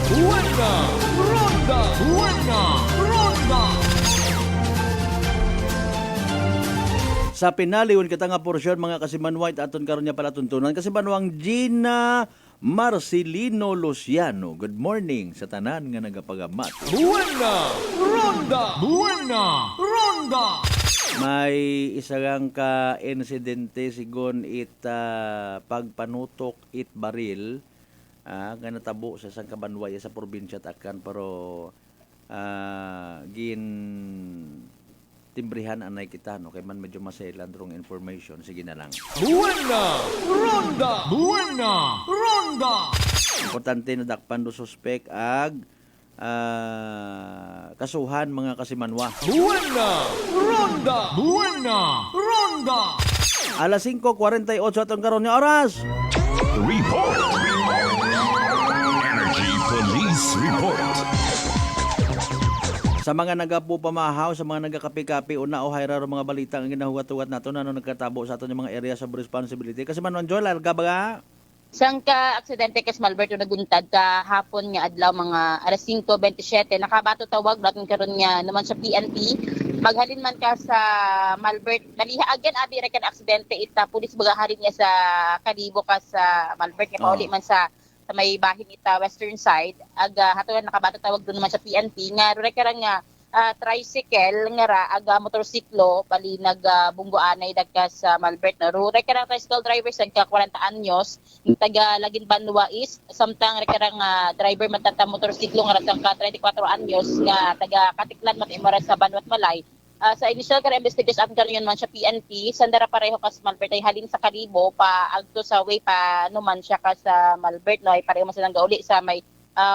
Buena Ronda! Buena Ronda! Sa pinaliwan kita nga porsyon mga kasimanwa it aton karon niya pala tuntunan kasimanwang Gina Marcelino Luciano. Good morning sa tanan nga nagapagamat. Buena Ronda! Buena Ronda! May isagang ka insidente sigon it pagpanutok it baril nga natabo sa isang kabanwaya sa probinsya Takan pero gin timbrihan anay kita no kay man medyo masailan drong information sige na lang. Buena Ronda! Buena Ronda! Importante na dakpan do suspek ag kasuhan mga kasimanwa. Buena Ronda! Buena Ronda! Alas 5:48 atong karon nga oras. Report! Energy Police Report! Sa mga nagapupamahaw, sa mga nagakapi-kapi, una o hayra mga balita ang ginahugat-hugat nato na nagkatabo sa aton yung mga area of responsibility. Kasi man Joel, alga ba? Sang ka aksidente kas Malberto naguntad ka hapon nga adlaw mga alas 5:27 nakabato tawag natin karon nga naman sa PNP maghalin man ka sa Malbert naliha again abi ra kan aksidente ita pulis bagaharin niya sa Kalibo ka sa Malbert nga pauli man sa may bahin ita western side aga hatulan nakabato tawag doon naman sa PNP nga rekara nga tricycle nga ra aga motorsiklo bali nagbunggoanay dagka sa Malbert na rure karang tricycle driver sa 40 anyos taga Lagin Banwa East samtang rekarang driver matata motorsiklo nga ra ka 34 anyos nga taga Katiklan matimora sa Banwat Malay. Sa initial ka investigation after yun man siya PNP sandara pareho ka sa Malbert ay halin sa Kalibo pa agto sa way pa numan siya ka sa Malbert no ay pareho man silang gauli sa may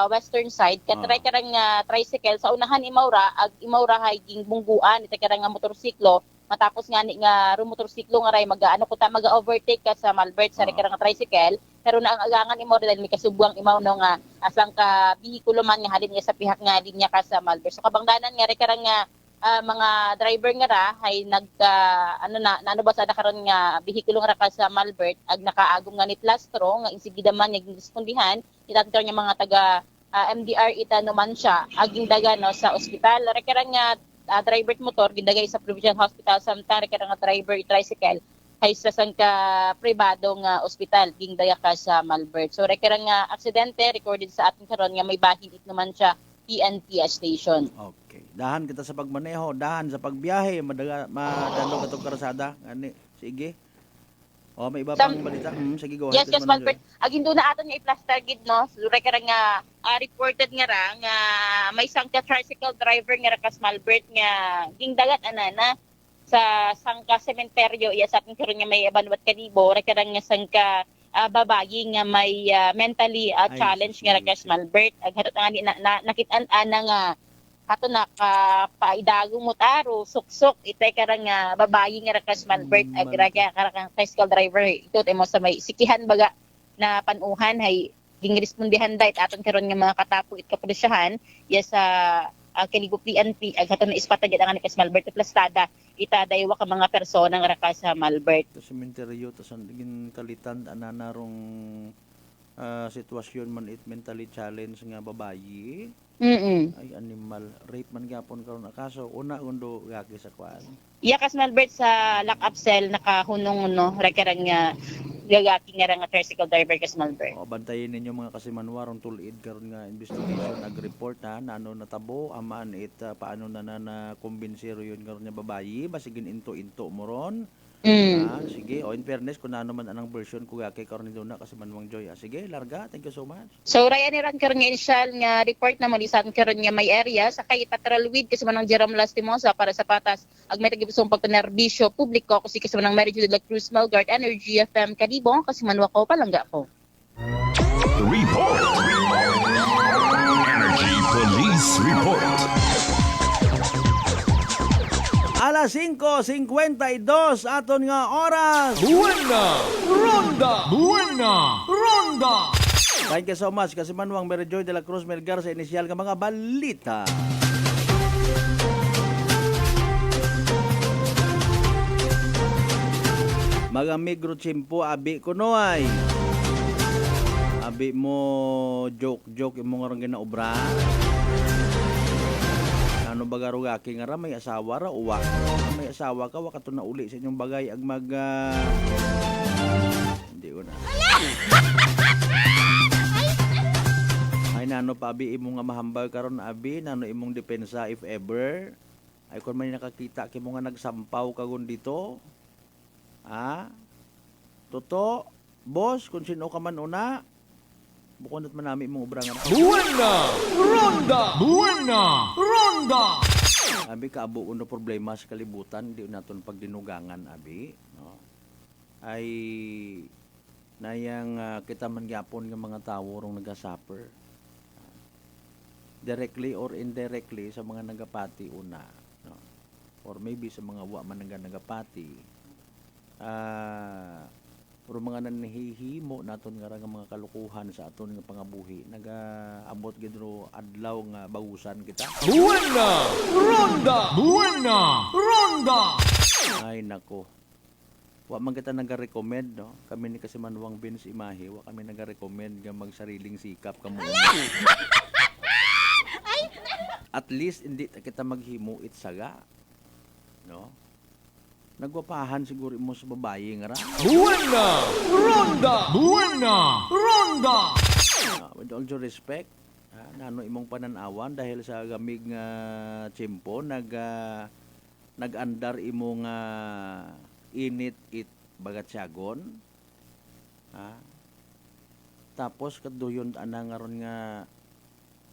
western side katry karang tricycle sa unahan imawra ag imawra hay ging bungguan ita karang motorsiklo matapos nga ni nga motorsiklo nga ray mag-ano ko ta mag-overtake ka sa Malbert sa karang tricycle pero na ang agangan imawra dahil may kasubwang imaw no nga asang ka bihikulo man nga halin niya sa pihak nga linya ka sa Malbert so kabangdanan nga karang mga driver nga ra hay ano ba sa karon nga bihikulo nga ra ka sa Malbert ag nakaagom nga ni plastro nga insigida man nga gispondihan itatong niya mga taga MDR ita naman siya aging daga no sa ospital rekara nga driver motor gindagay sa provincial hospital samtang rekara nga driver tricycle hay sa ka pribado nga ospital ging daga ka sa Malbert so rekara nga aksidente recorded sa ating karon nga may bahin it naman siya PNP station. Okay. Dahan kita sa pagmaneho, dahan sa pagbiyahe, madalo ka karasada. Ani, sige. O may iba pang balita. Sige go. Yes, yes, Malbert. Agin doon na aton nga i-plaster gid no. Sure ka nga reported nga ra nga may sangka tricycle driver nga ra kas Malbert nga gingdagat anana sa sangka sementeryo iya sa ating karon nga may Banwat Kalibo ra nga sangka babayi nga may mentally challenge nga ra kas Malbert ag hatot nga nakit-an ana nga ato na paidago mo taro suksok itay karang babayi nga ra kas Malbert ag karang tricycle driver ito mo sa may sikihan baga na panuhan hay gingrespondihan dayt aton karon nga mga katapo it kapulisyahan ya sa Kalibo PNP ag haton na ispatagid ang kas Malbert plastada ita daywa ka mga persona nga ra ka sa Malbert sa cementerio to sa gin kalitan ana narong sitwasyon man it mentally challenge nga babayi. Ay animal rape man gyapon karon kaso una undo gaki sa kwan. Iya kas Malbert sa lock-up cell nakahunong no rekarang gagaki nga nga tricycle driver kas Malbert. O bantayin ninyo mga kasimanwarong tulid karon nga investigation ag report na ano natabo aman it paano na kumbensero yun karon nga babayi basigin into mo ron. Sige, o in fairness kung ano man anang version ko kay karon ni Dona kasi Manwang Joy. Sige, larga. Thank you so much. So Ryan ni ran karon nga initial nga report na malisan karon nga may area sa kay Patrol Weed kasi manang Jerome Lastimosa para sa patas ag may tagibusong pagtanerbisyo publiko kasi manang Mary Jude de la Cruz Melgard Energy FM Kalibo kasi manwa ko palangga ko. Report! News Report. Alas 5:52 aton nga oras. Buena Ronda! Buena Ronda! Thank you so much kasi Manuang Mary Joy de la Cruz Melgar sa inisyal nga mga balita. Mga migro chimpo abi ko noay. Abi mo joke imo nga ron ginaobra. Ano baga ro gaki nga ra may asawa ra uwa. May asawa ka wa ka to na uli sa inyong bagay ag mag hindi ko na. Ay nano pa abi imo nga mahambal karon abi nano imong depensa if ever. Ay kun may nakakita kimo nga nagsampaw kagon dito. Toto, boss, kung sino ka man una, bukod at manami mong ubra nga. Buena Ronda! Buena Ronda! Abi ka abo uno problema sa kalibutan, di naton pagdinugangan abi, no. Ay nayang kita man gyapon nga mga tawo rong naga-suffer. Directly or indirectly sa mga nagapati una, no. Or maybe sa mga wa man nagapati. Puro mga nanhihimo naton nga mga kalukuhan sa aton nga pangabuhi nagaabot gid ro adlaw nga bagusan kita. Buena Ronda! Buena Ronda! Ay nako. Wa man kita nagarecommend no. Kami ni kasi Manuang Vince Imahe, wa kami nagarecommend nga magsariling sikap kamo. At least hindi kita maghimo itsaga. No? Nagwapahan siguro mo sa babae nga ra. Buena Ronda! Buena Ronda! With all due respect, nano imong pananawan dahil sa gamig nga tiyempo nag-andar imong init it bagatsagon. Tapos kaduyon ana nga ron nga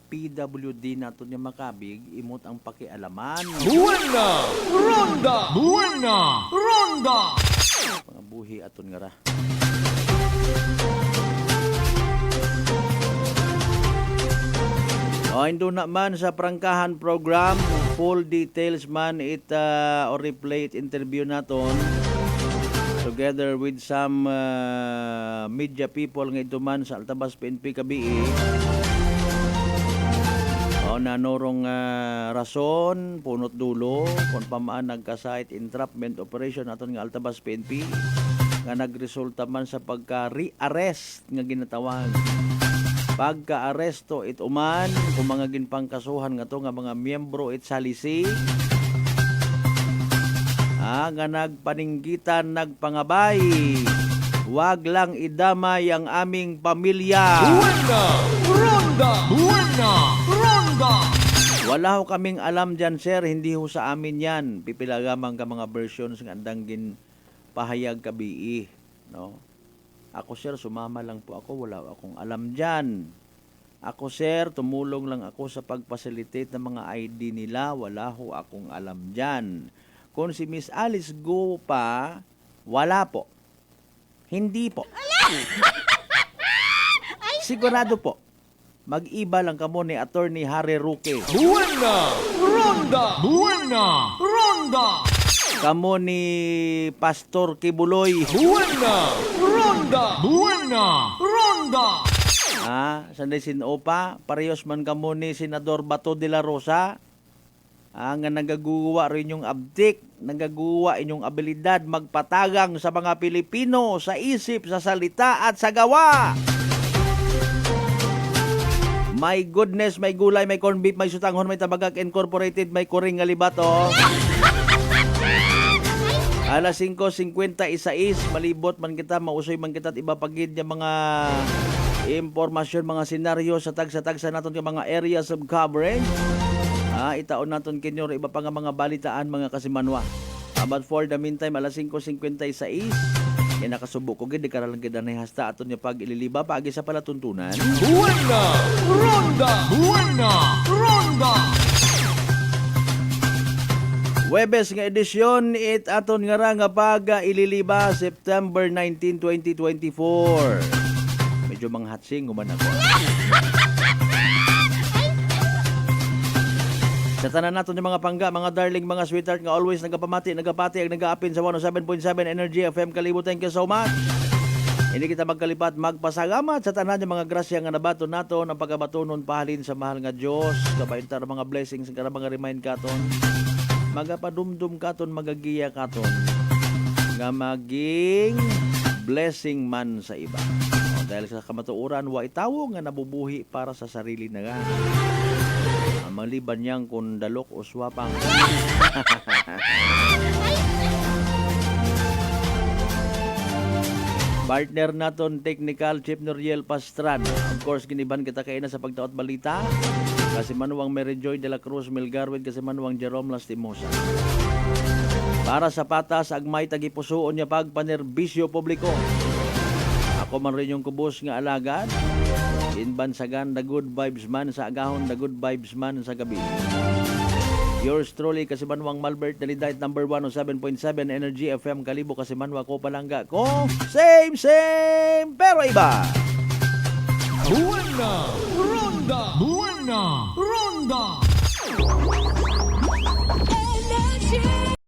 PWD nato niya makabig imot ang pakialaman. Buena Ronda! Buena Ronda! Mga buhi aton nga ra. Indo na man sa prangkahan program, full details man or replay it interview naton together with some media people nga ito man sa Altabas PNP Kabii. Nanorong rason, punot dulo, kung pamaan nagka-site entrapment operation aton nga Altabas PNP nga nagresulta man sa pagka-re-arrest nga ginatawag. Pagka-aresto it uman kung mga ginpangkasuhan nga to nga mga miyembro it salisi nga nagpaninggitan nagpangabay. Wag lang idamay ang aming pamilya. Buena Ronda! Buena Ronda! Wala ho kaming alam dyan, sir. Hindi ho sa amin yan. Pipilagamang ka mga versions ng andang pahayag kabii. No? Ako, sir, sumama lang po ako. Wala akong alam dyan. Ako, sir, tumulong lang ako sa pagpasilitate ng mga ID nila. Wala ho akong alam dyan. Kung si Miss Alice Go pa, wala po. Hindi po. Sigurado po. Mag-iba lang kamo ni Attorney Harry Roque. Buena Ronda! Buena Ronda! Kamo ni Pastor Kibuloy. Buena Ronda! Buena Ronda! Sanday sinopa, parehas man kamo ni Senador Bato de la Rosa. Nga nagaguwa rin yung abdik, nagaguwa inyong abilidad magpatagang sa mga Pilipino sa isip, sa salita at sa gawa. My goodness, may gulay, may corned beef, may sutanghon, may tabagak incorporated, may kuring nga libato. Alas 5:56, malibot man kita, mausoy man kita at iba pagid yung mga impormasyon, mga senaryo sa tagsa-tagsa natin yung mga areas of coverage. Itaon natin kinyo iba pa nga mga balitaan mga kasimanwa. But for the meantime, alas 5:56, yan nakasubo ko gid di karalang gid na hasta aton niya pag ililiba paagi sa palatuntunan. Buena Ronda! Buena Ronda! Webes nga edisyon it aton nga ra nga pag ililiba September 19, 2024. Medyo manghatsing guman ako. Sa tanan nato ni mga pangga, mga darling, mga sweetheart nga always nagapamati, nagapati, ag nagaapin sa 107.7 Energy FM Kalibo. Thank you so much. Hindi kita magkalipat, magpasalamat sa tanan ng mga grasya nga nabaton nato ng pagabatunon pahalin sa mahal nga Dios. Kapaintar mga blessings nga mga remind katon. Magapadumdum katon, magagiya katon. Nga maging blessing man sa iba. Dahil sa kamatuuran, wa itawo nga nabubuhi para sa sarili na nga. Ang maliban niyang kung dalok o swapang. Partner naton technical Chief Noriel Pastran. Of course, giniban kita kayo na sa pagtaot balita. Kasi manuwang Mary Joy de la Cruz Milgarwid, kasi manuwang Jerome Lastimosa. Para sa patas, agmay tagipusoon niya pagpanerbisyo publiko. Ako man rin yung kubos nga alagad. Inbansagan, the good vibes man sa agahon, the good vibes man sa gabi. Yours truly, kasi manuwang Malbert, Dalidite number 107.7 Energy FM Kalibo, kasi manuwa ko palangga ko. Same, pero iba. Buena Ronda! Buena Ronda!